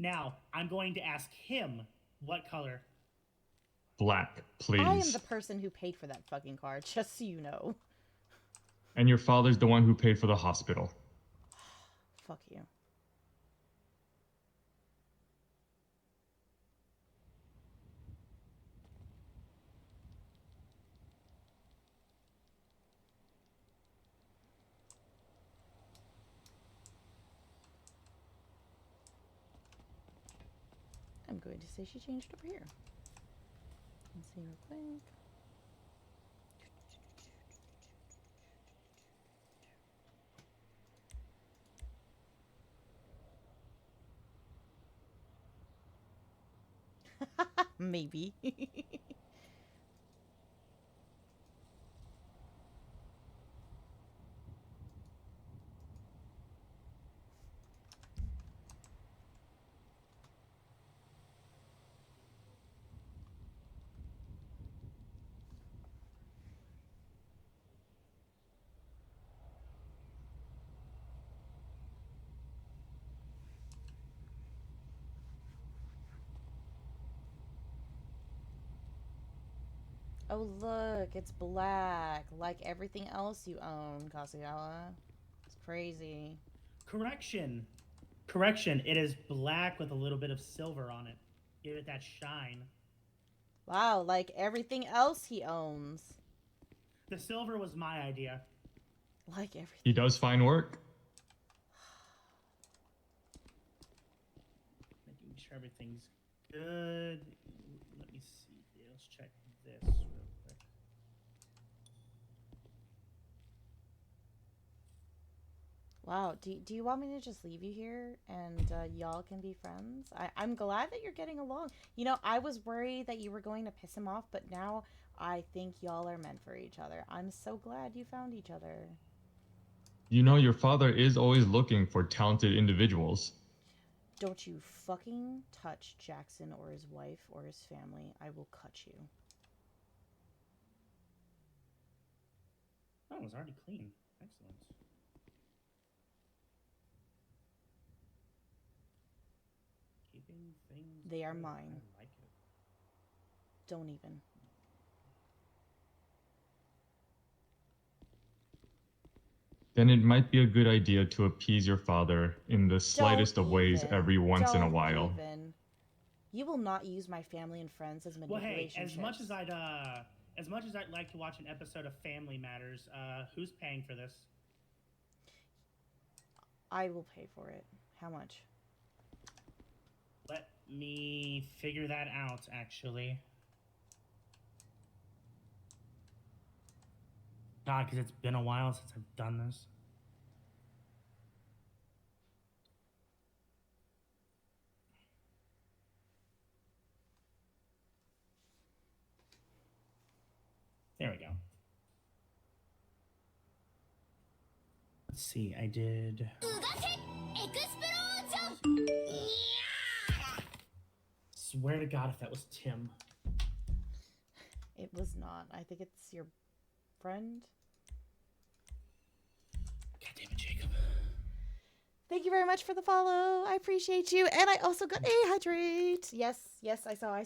Now, I'm going to ask him what color. Black, I am the please. person who paid for that fucking car, just so you know. And your father's the one who paid for the hospital. Fuck you. I'm going to say she changed over here. Let's see real quick. Maybe. Oh, look, it's black, like everything else you own, Kasugawa. It's crazy. Correction. Correction. It is black with a little bit of silver on it. Give it that shine. Wow, like everything else he owns. The silver was my idea. Like everything. He does fine work. Making sure everything's good. Let me see here. Let's check this real quick. Wow, do you want me to just leave you here and y'all can be friends? I'm glad that you're getting along. You know, I was worried that you were going to piss him off, but now I think y'all are meant for each other. I'm so glad you found each other. You know, your father is always looking for talented individuals. Don't you fucking touch Jackson or his wife or his family. I will cut you. Oh, it was already clean. Excellent. Keeping things. They are good. mine. I like it. Don't even. Then it might be a good idea to appease your father in the slightest Don't of ways even. every once in a Don't while. even. You will not use my family and friends as Well, manipulation hey, chips. as much as I'd like to watch an episode of Family Matters, who's paying for this? I will pay for it. How much? Let me figure that out, actually. God, because it's been a while since I've done this. There we go. Let's see, I did. Swear to God if that was Tim. It was not. I think it's your friend. God damn it, Jacob. Thank you very much for the follow. I appreciate you. And I also got a hydrate. Yes, yes, I saw.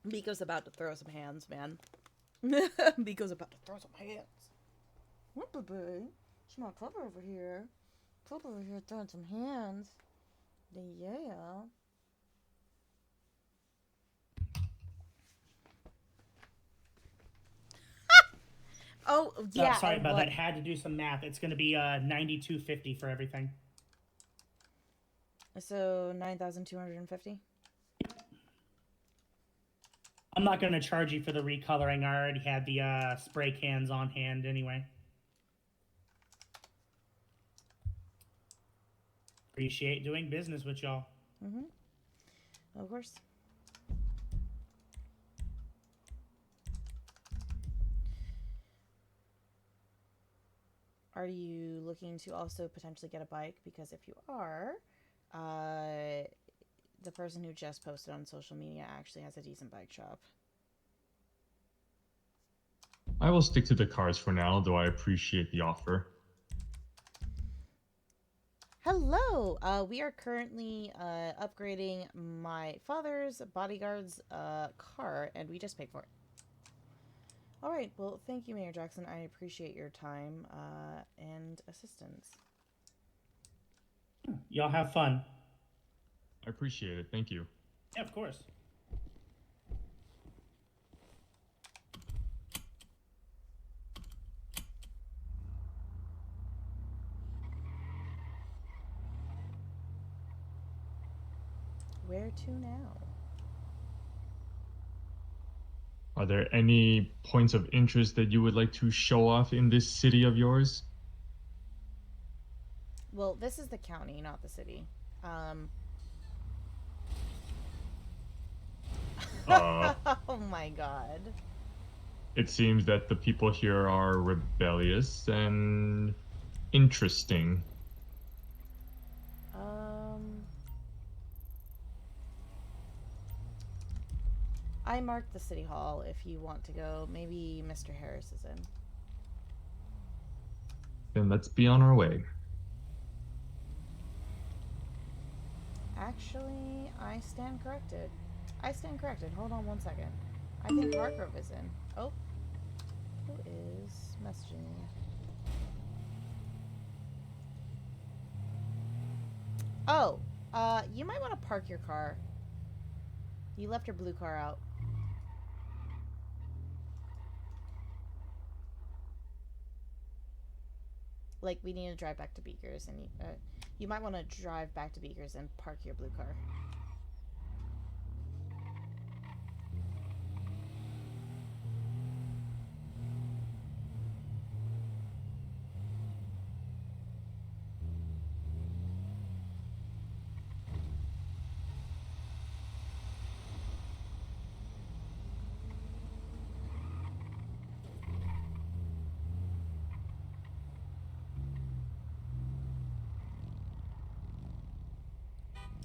Miko's about to throw some hands, man. Miko's about to throw some hands. What, baby? Small Pupper over here. Pupper over here throwing some hands. Yeah. Oh, yeah. Sorry about that. Had to do some math. It's going to be $92.50 for everything. So 9,250. I'm not going to charge you for the recoloring. I already had the spray cans on hand anyway. Appreciate doing business with y'all. Of course. Are you looking to also potentially get a bike? Because if you are, the person who just posted on social media actually has a decent bike shop. I will stick to the cars for now, though I appreciate the offer. Hello! We are currently upgrading my father's bodyguard's car, and we just paid for it. Alright, well, thank you, Mayor Jackson. I appreciate your time and assistance. Y'all have fun. I appreciate it. Thank you. Yeah, of course. Where to now? Are there any points of interest that you would like to show off in this city of yours? Well, this is the county, not the city. Uh, Oh my god. it seems that the people here are rebellious and interesting. Um, I marked the city hall if you want to go. Maybe Mr. Harris is in. Then let's be on our way. Actually, I stand corrected. I stand corrected. Hold on one second. I think Hargrove is in. Oh, who is messaging me? Oh, you might want to park your car. You left your blue car out. Like, we need to drive back to Beakers, and you might want to drive back to Beakers and park your blue car.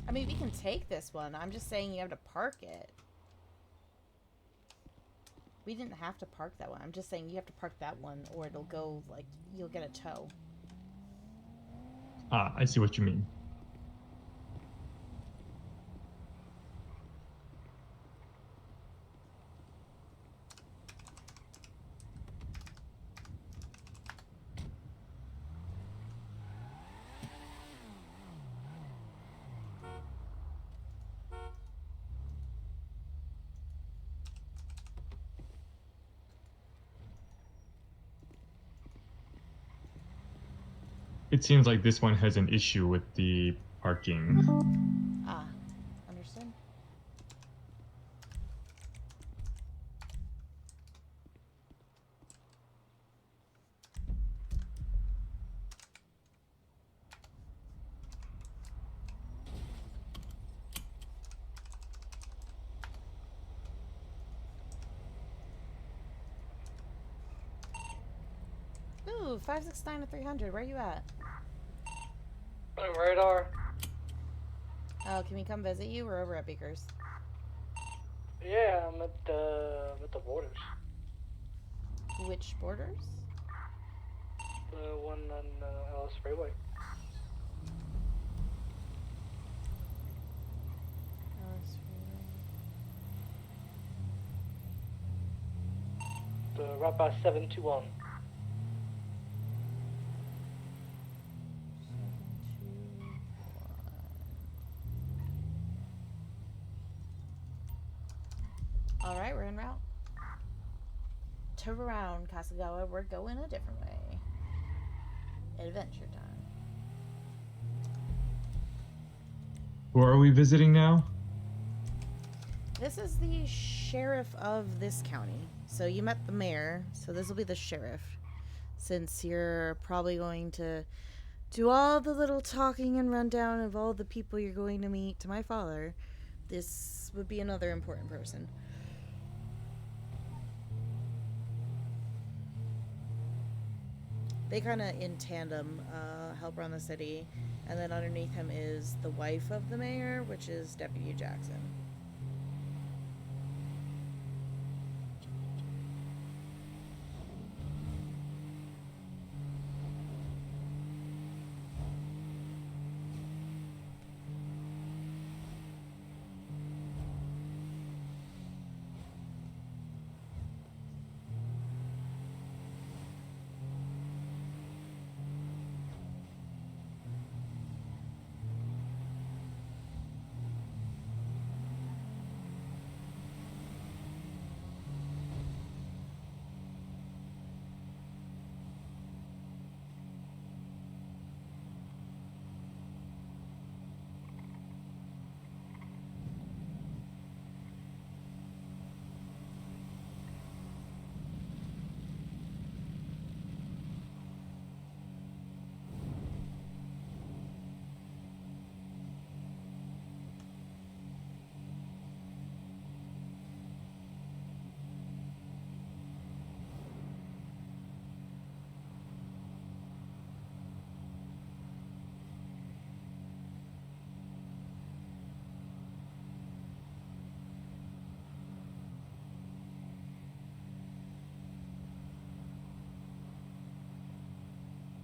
I mean, we can take this one. I'm just saying you have to park it. We didn't have to park that one. I'm just saying you have to park that one or it'll go, like, you'll get a tow. Ah, I see what you mean. It seems like this one has an issue with the parking. Ah, understood. Ooh, 569 to 300. Where are you at? Radar. Oh, can we come visit you? We're over at Beakers. Yeah, I'm at the borders. Which borders? The one on Ellis Freeway. The right by 721. Alright, we're en route. Turn around, Kasagawa. We're going a different way. Adventure time. Who are we visiting now? This is the sheriff of this county. So you met the mayor, so this will be the sheriff. Since you're probably going to do all the little talking and rundown of all the people you're going to meet to my father, this would be another important person. They kind of in tandem help run the city, and then underneath him is the wife of the mayor, which is Deputy Jackson.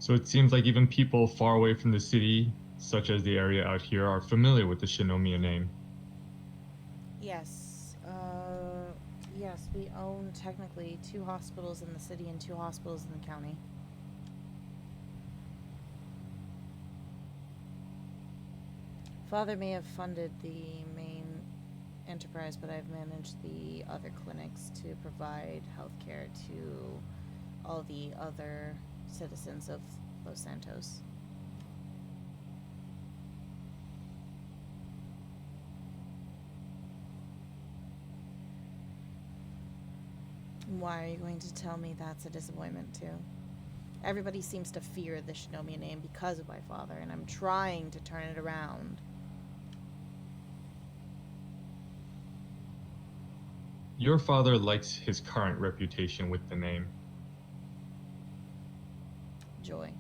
So it seems like even people far away from the city, such as the area out here, are familiar with the Shinomiya name. Yes. Yes, we own technically 2 hospitals in the city and 2 hospitals in the county. Father may have funded the main enterprise, but I've managed the other clinics to provide healthcare to all the other citizens of Los Santos. Why are you going to tell me that's a disappointment too? Everybody seems to fear the Shinomiya name because of my father, and I'm trying to turn it around. Your father likes his current reputation with the name. Joy.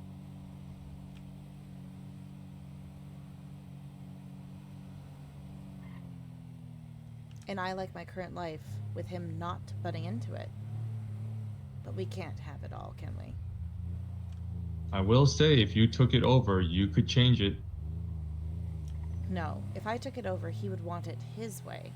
And I like my current life with him not butting into it. But we can't have it all, can we? I will say, if you took it over, you could change it. No, if I took it over, he would want it his way.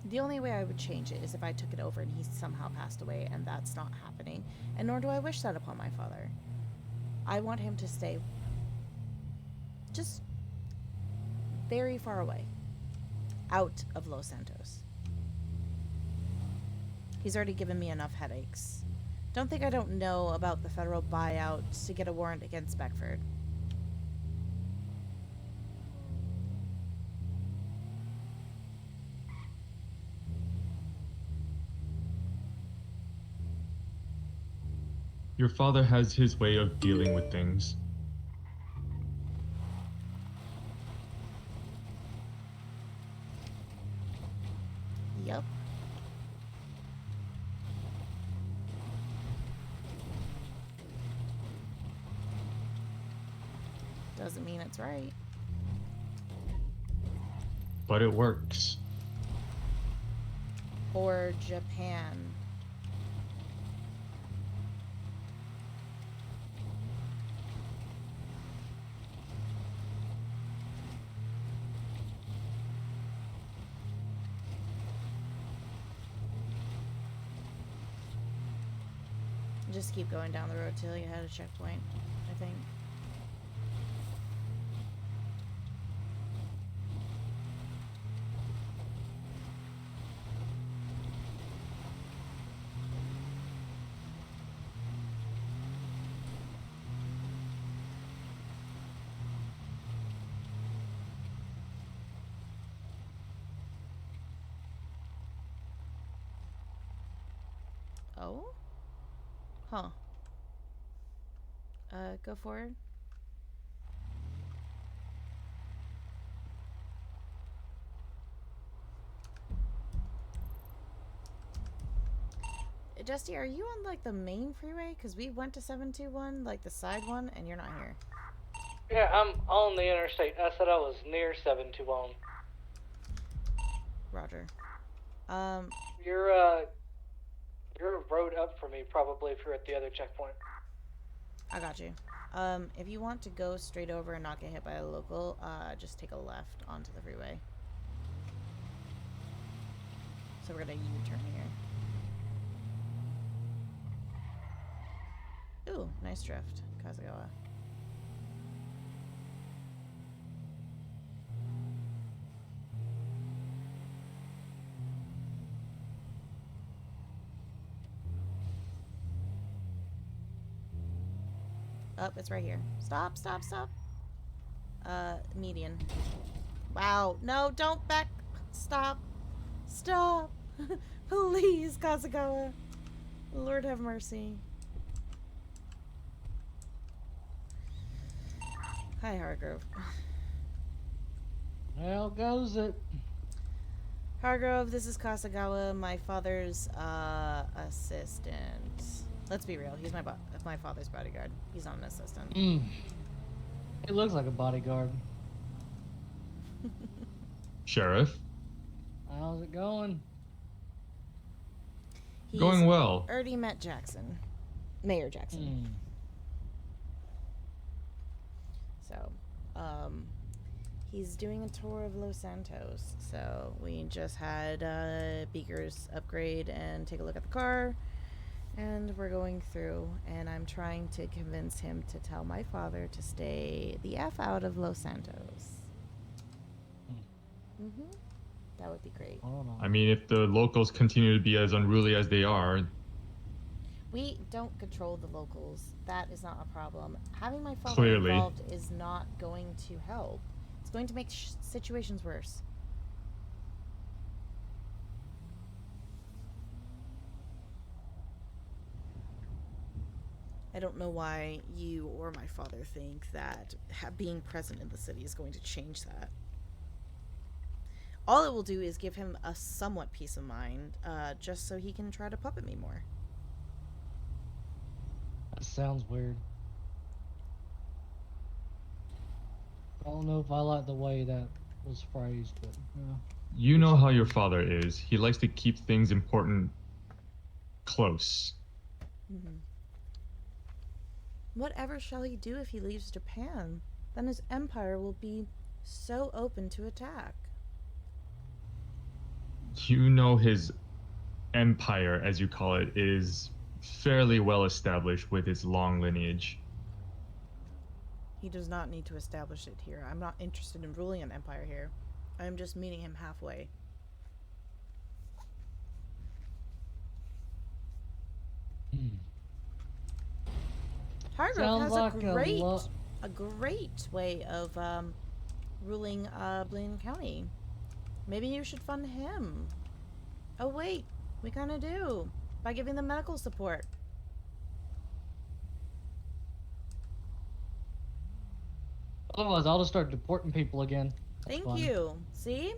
The only way I would change it is if I took it over and he somehow passed away, and that's not happening. And nor do I wish that upon my father. I want him to stay just very far away. Out of Los Santos. He's already given me enough headaches. Don't think I don't know about the federal buyout to get a warrant against Beckford. Your father has his way of dealing with things. Yup. Doesn't mean it's right. But it works. Or Japan. Just keep going down the road till you hit a checkpoint, I think. Oh? Huh. Go forward. Dusty, are you on, like, the main freeway? Because we went to 721, like, the side one, and you're not here. Yeah, I'm on the interstate. I said I was near 721. Roger. You're a road up for me, probably, if you're at the other checkpoint. I got you. If you want to go straight over and not get hit by a local, just take a left onto the freeway. So we're gonna U-turn here. Ooh, nice drift, Kazugawa. Oh, it's right here. Stop, stop, stop. Median. Wow, no, don't back. Stop. Stop. Please, Kazugawa. Lord have mercy. Hi, Hargrove. Well, goes it. Hargrove, this is Kasagawa, my father's assistant. Let's be real, he's my father's bodyguard. He's not an assistant. It looks like a bodyguard. Sheriff, How's it going? He's going well. already met Jackson. Mayor Jackson. So, he's doing a tour of Los Santos. So, we just had Beaker's upgrade and take a look at the car. And we're going through, and I'm trying to convince him to tell my father to stay the F out of Los Santos. That would be great. I mean, if the locals continue to be as unruly as they are, We don't control the locals. That is not a problem. Having my father Clearly. involved is not going to help. It's going to make situations worse. I don't know why you or my father think that being present in the city is going to change that. All it will do is give him a somewhat peace of mind, just so he can try to puppet me more. That sounds weird. I don't know if I like the way that was phrased, but yeah. you know how your father is. He likes to keep things important close. Whatever shall he do if he leaves Japan? Then his empire will be so open to attack. You know his empire, as you call it, is fairly well established with its long lineage. He does not need to establish it here. I'm not interested in ruling an empire here. I'm just meeting him halfway. Hargrove Sounds has like a great way of ruling Blaine County. Maybe you should fund him. Oh wait, we kind of do by giving them medical support. Otherwise, I'll just start deporting people again. That's Thank fine. you. See?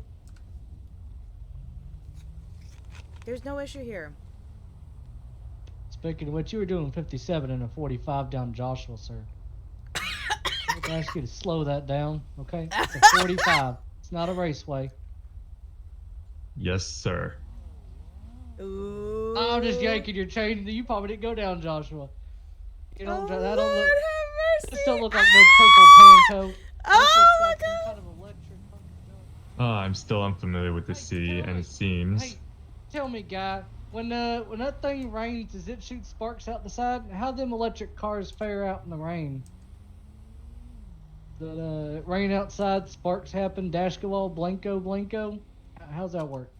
There's no issue here. Speaking of which, you were doing 57 and a 45 down Joshua, sir. I'm gonna ask you to slow that down, okay? It's a 45. It's not a raceway. Yes, sir. Ooh. I'm just yanking your chain. You probably didn't go down, Joshua. You don't. Oh, that Lord don't look. have This mercy. don't look like no purple Panto. Oh my Some god. kind of electric fucking gun. I'm still unfamiliar with the Hey, city, tell and me- it seems. Hey, tell me, guy, when that thing rains, does it shoot sparks out the side? How them electric cars fare out in the rain? The rain outside, sparks happen, dash go all blanco blanco. How's that work?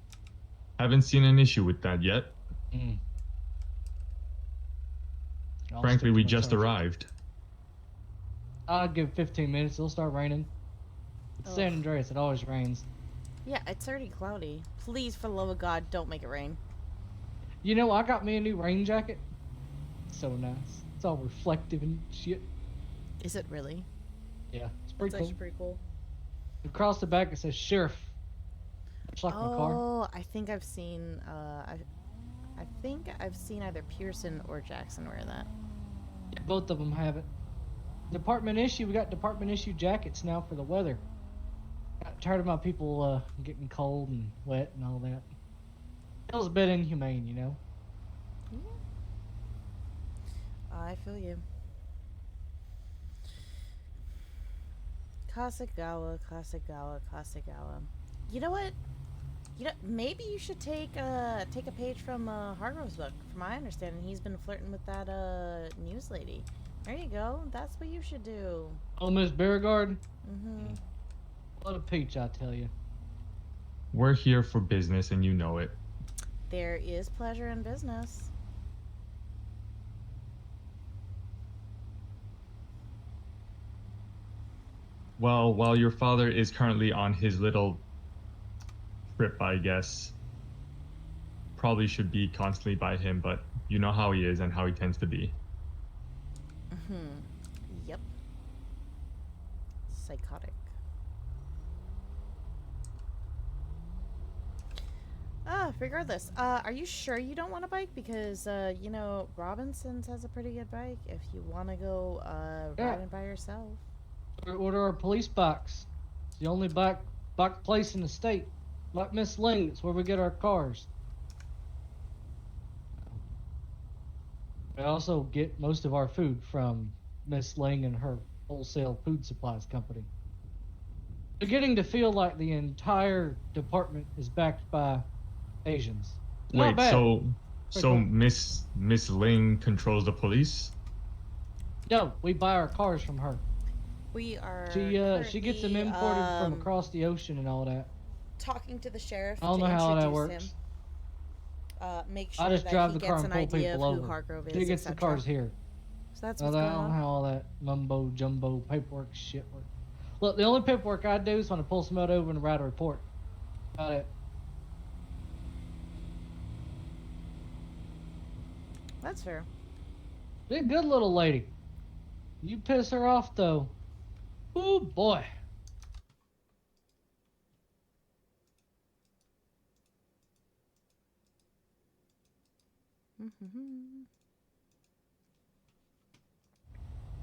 Haven't seen an issue with that yet. I'll Frankly, stick to we my just charger. arrived. I'll give 15 minutes. It'll start raining. It's San Andreas. It always rains. Yeah, it's already cloudy. Please, for the love of God, don't make it rain. You know, I got me a new rain jacket. So nice. It's all reflective and shit. Is it really? Yeah, it's That's pretty cool. actually pretty cool. Across the back it says sheriff. It's like my car. Oh, I think I've seen. I think I've seen either Pearson or Jackson wear that. Yeah, both of them have it. Department issue. We got department issue jackets now for the weather. Got tired of my people getting cold and wet and all that. Feels a bit inhumane, you know. I feel you. Kasagawa, Kasagawa, Kasagawa. You know what? Maybe you should take a page from Hargrove's book. From my understanding, he's been flirting with that news lady. There you go. That's what you should do. Oh, Miss Beauregard. Mm-hmm. What a peach, I tell you. We're here for business, and you know it. There is pleasure in business. Well, while your father is currently on his little trip, I guess, probably should be constantly by him, but you know how he is and how he tends to be. Mm-hmm. Yep. Psychotic. Regardless, are you sure you don't want a bike? Because, you know, Robinson's has a pretty good bike if you want to go, Yeah. riding by yourself. We order our police bikes. It's the only bike place in the state. Like Miss Ling, it's where we get our cars. We also get most of our food from Miss Ling and her wholesale food supplies company. Beginning to feel like the entire department is backed by Asians. It's not Wait, bad. so cool. Miss Ling controls the police? No, we buy our cars from her. We are. She gets them imported from across the ocean and all that. Talking to the sheriff. I don't to know how that introduce works. him. Make sure I just that drive he the car gets and an pull idea people of who over. Hargrove is. She gets the etc. cars here. So that's I what's don't going know on. how all that mumbo jumbo paperwork shit works. Look, the only paperwork I do is when I pull somebody over and write a report. Got it. That's fair. She's a good little lady. You piss her off though. Ooh boy.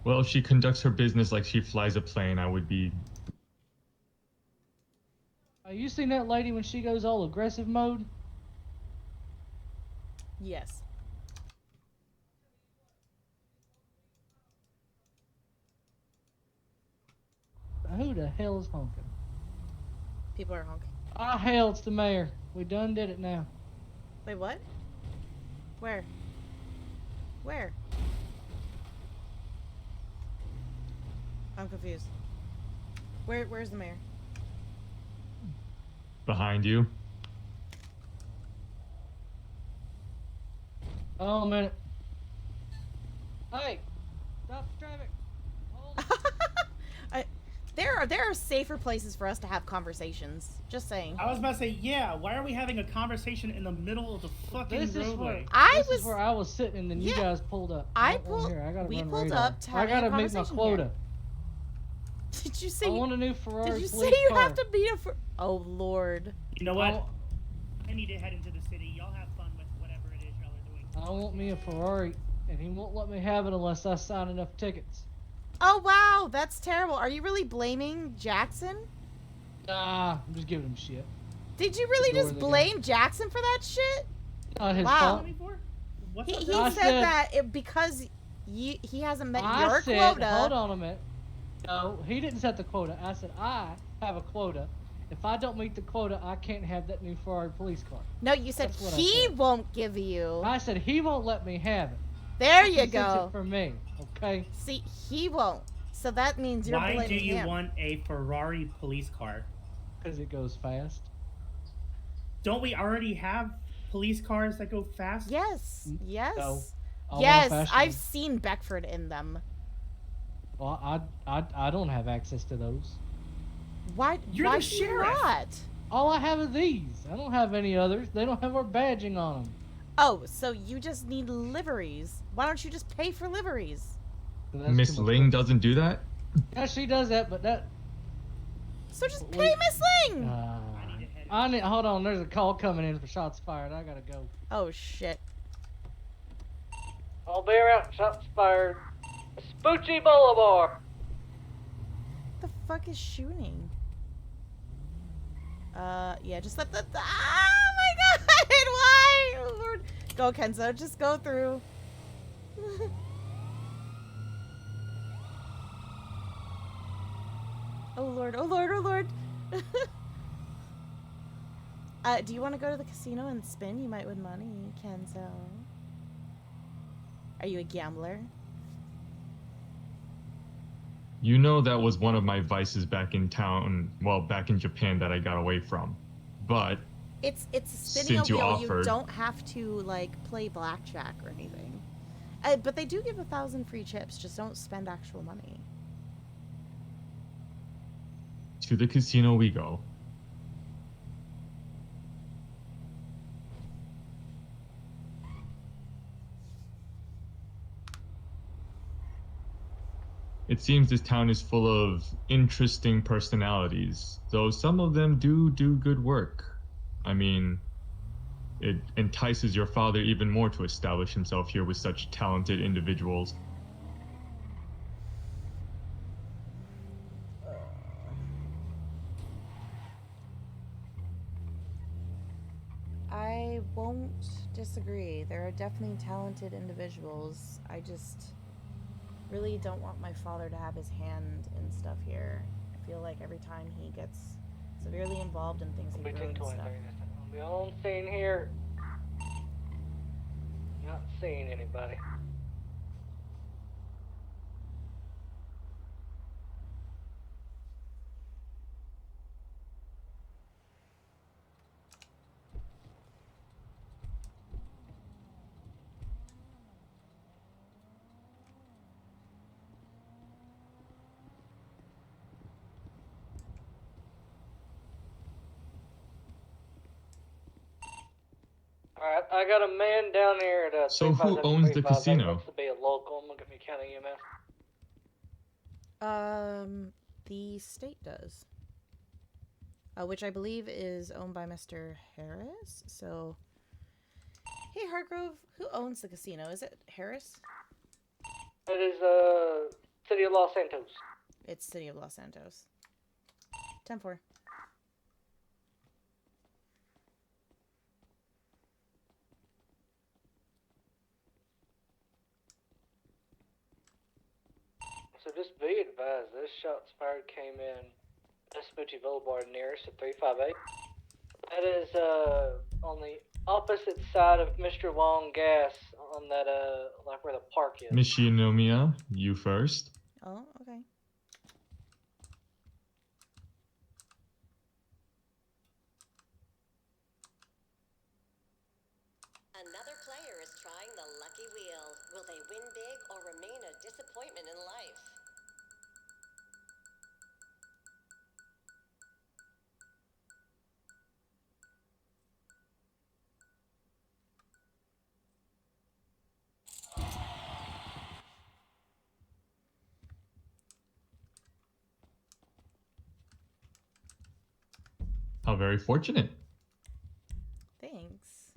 Well, if she conducts her business like she flies a plane, I would be. You seen that lady when she goes all aggressive mode? Yes. Who the hell is honking? People are honking. Ah, hell, it's the mayor. We done did it now. Wait, what? Where? Where? I'm confused. Where's the mayor? Behind you. Oh, a minute. Hey, stop the traffic. Hold. There are safer places for us to have conversations. Just saying. I was about to say, yeah. Why are we having a conversation in the middle of the fucking This is roadway? this is where I was sitting, and then you guys pulled up. We pulled up to have I gotta a meet my conversation quota. here. Did you say? I want a new Ferrari. Did you say police you car. have to beat a? Oh Lord. You know what? I need to head into the city. Y'all have fun with whatever it is y'all are doing. I want me a Ferrari, and he won't let me have it unless I sign enough tickets. Oh wow, that's terrible. Are you really blaming Jackson? Nah, I'm just giving him shit. Did you really Ignore just the blame Jackson for that shit? Not his Wow. fault. What's He up, said that because he hasn't met I your said, quota. hold on a minute. No, he didn't set the quota. I said I have a quota. If I don't meet the quota, I can't have that new Ferrari police car. No, you said That's what I he said. won't give you. I said he won't let me have it. There He you sent go. it for me, okay? See, he won't. So that means you're Why blaming do you him. want a Ferrari police car? Because it goes fast. Don't we already have police cars that go fast? Yes. Yes. No, I want a yes, fast I've one. seen Beckford in them. Well, I don't have access to those. Why? You're why the do you sheriff. not? All I have are these. I don't have any others. They don't have our badging on them. Oh, so you just need liveries. Why don't you just pay for liveries? So that's Miss too much Ling work. doesn't do that? Yeah, she does that, but that. So just Wait. pay Miss Ling. I need to head. Hold on. There's a call coming in for shots fired. I gotta go. Oh shit. I'll be around. Shots fired. Spoochie Boulevard. The fuck is shooting? Yeah, just let the. Oh my god! Why? Oh Lord. Go, Kenzo. Just go through. Oh Lord. Oh Lord. Oh Lord. Do you want to go to the casino and spin? You might win money, Kenzo. Are you a gambler? You know that was one of my vices back in town, well, back in Japan that I got away from. But It's spinning Since a you wheel. You offered- don't have to like play blackjack or anything. But they do give 1,000 free chips. Just don't spend actual money. to the casino we go. It seems this town is full of interesting personalities, though some of them do good work. I mean, it entices your father even more to establish himself here with such talented individuals. I won't disagree. There are definitely talented individuals. I just really don't want my father to have his hand in stuff here. I feel like every time he gets severely involved in things, he We'll be ruins stuff. 10:23. I'll be on scene here. Not seeing anybody. Alright, I got a man down here at So who owns the 35735. casino? Wants to be a local. I'm gonna get me county EMS. The state does. Which I believe is owned by Mr. Harris. So, hey Hargrove, who owns the casino? Is it Harris? It is City of Los Santos. It's City of Los Santos. 10-4. So just be advised, this shots fired came in Vespucci Boulevard nearest at 358. That is on the opposite side of Mr. Wong Gas on that like where the park is. Miss Shinomiya, you first. Oh, okay. Another player is trying the lucky wheel. Will they win big or remain a disappointment in life? How very fortunate. Thanks.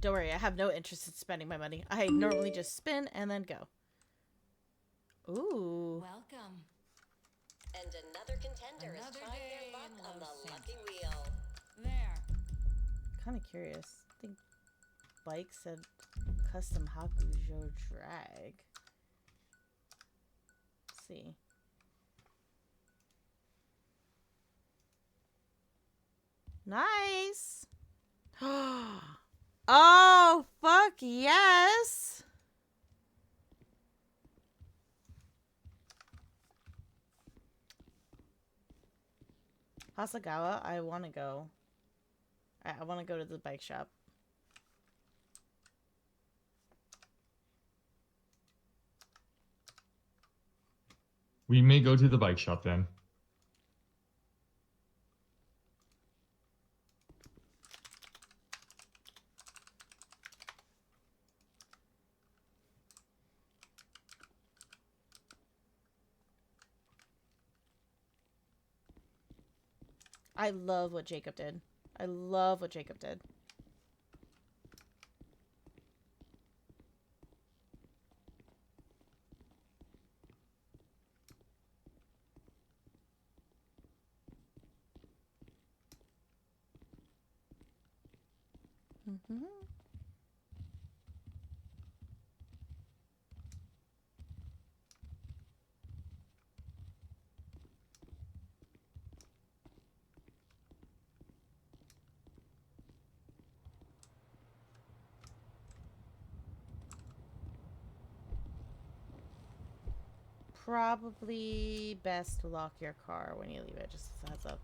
Don't worry, I have no interest in spending my money. I normally just spin and then go. Ooh. Welcome. And another contender is trying their luck on the lucky wheel. There. Kind of curious. I think Bike said custom Hakujo drag. Let's see. Nice. Oh, fuck yes. Hasagawa, I want to go. I want to go to the bike shop. We may go to the bike shop then. I love what Jacob did. I love what Jacob did. Mm-hmm. Probably best to lock your car when you leave it, just as a heads up.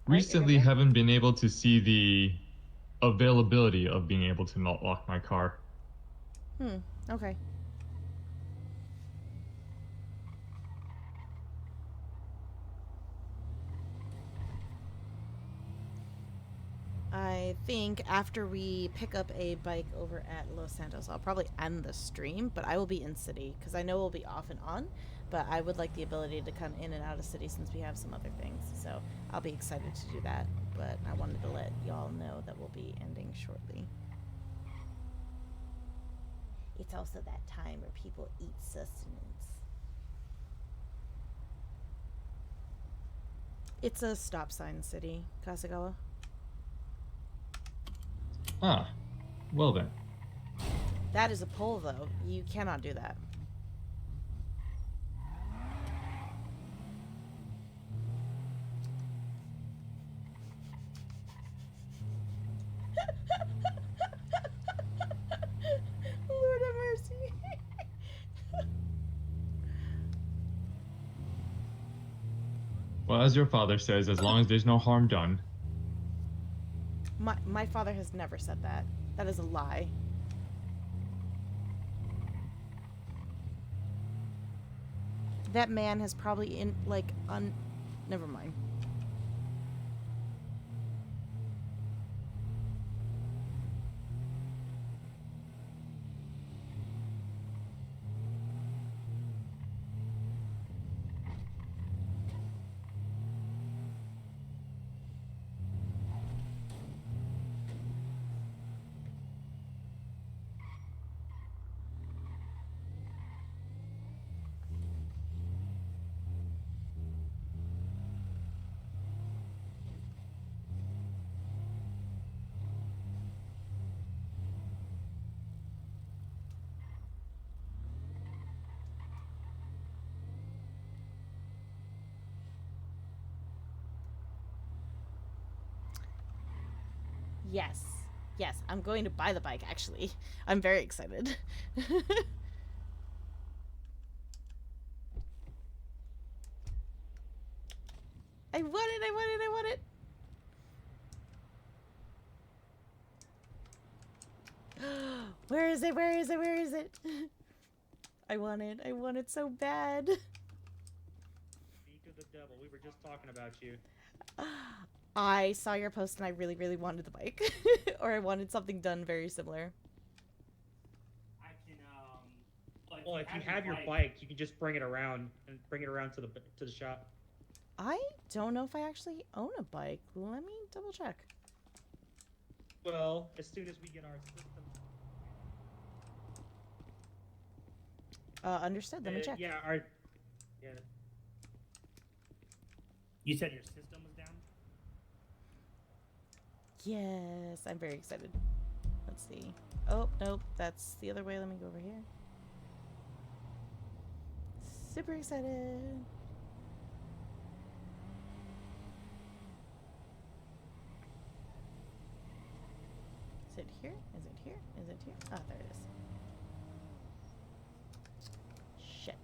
Recently, there? haven't been able to see the availability of being able to not lock my car. Okay. I think after we pick up a bike over at Los Santos, I'll probably end the stream, but I will be in city because I know we'll be off and on, but I would like the ability to come in and out of city since we have some other things. So I'll be excited to do that, but I wanted to let y'all know that we'll be ending shortly. It's also that time where people eat sustenance. It's a stop sign city, Kasagawa. Ah, well then. That is a pole, though. You cannot do that. Lord have mercy. Well, as your father says, as long as there's no harm done. My father has never said that. That is a lie. That man has probably never mind. Yes. Yes, I'm going to buy the bike, actually. I'm very excited. I want it, I want it, I want it. Where is it? Where is it? Where is it? I want it. I want it so bad. Speak of the devil. We were just talking about you. I saw your post and I really, really wanted the bike. Or I wanted something done very similar. I can Well, if you have your bike, you can just bring it around and bring it around to the shop. I don't know if I actually own a bike. Let me double check. Well, as soon as we get our system. Understood. Let me check. Yeah, yeah. You said your system was down? Yes, I'm very excited. Let's see. Oh, nope, that's the other way. Let me go over here. Super excited. Is it here? Is it here? Is it here? Ah, there it is. Shit.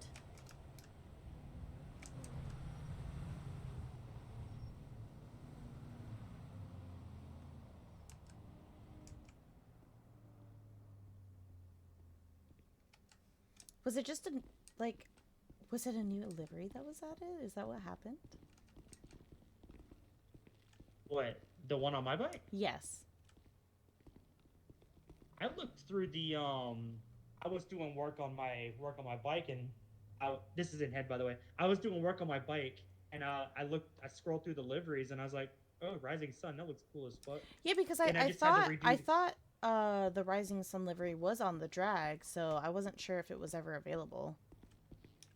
Was it just was it a new livery that was added? Is that what happened? What? The one on my bike? Yes. I looked through the I was doing work on my bike, and this is in head, by the way. I was doing work on my bike, and I scrolled through the liveries, and I was like, oh, Rising Sun, that looks cool as fuck. Yeah, because And I I just had to thought redo the Rising Sun livery was on the drag, so I wasn't sure if it was ever available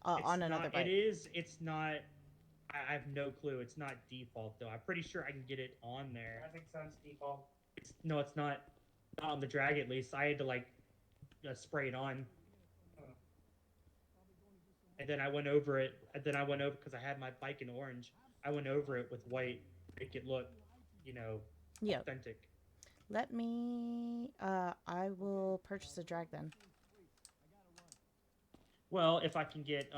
on another bike. It is. It's not. I have no clue. It's not default though. I'm pretty sure I can get it on there. Rising Sun's default. No, it's not. Not on the drag at least. I had to spray it on. And then I went over it. And then I went over because I had my bike in orange. I went over it with white, make it look, Yep. authentic. Let me. I will purchase a drag then. Well, if I can get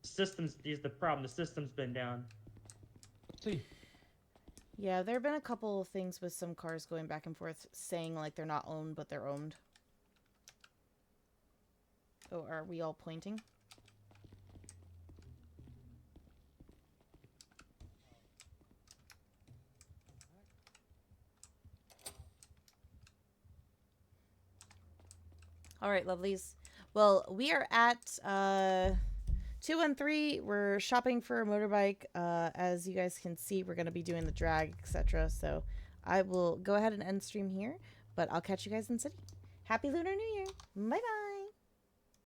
systems, is the problem. The system's been down. Let's see. Yeah, there have been a couple of things with some cars going back and forth saying like they're not owned, but they're owned. Oh, are we all pointing? All right, lovelies. Well, we are at 213. We're shopping for a motorbike. As you guys can see, we're going to be doing the drag, etc. So I will go ahead and end stream here, but I'll catch you guys in city. Happy Lunar New Year. Bye bye.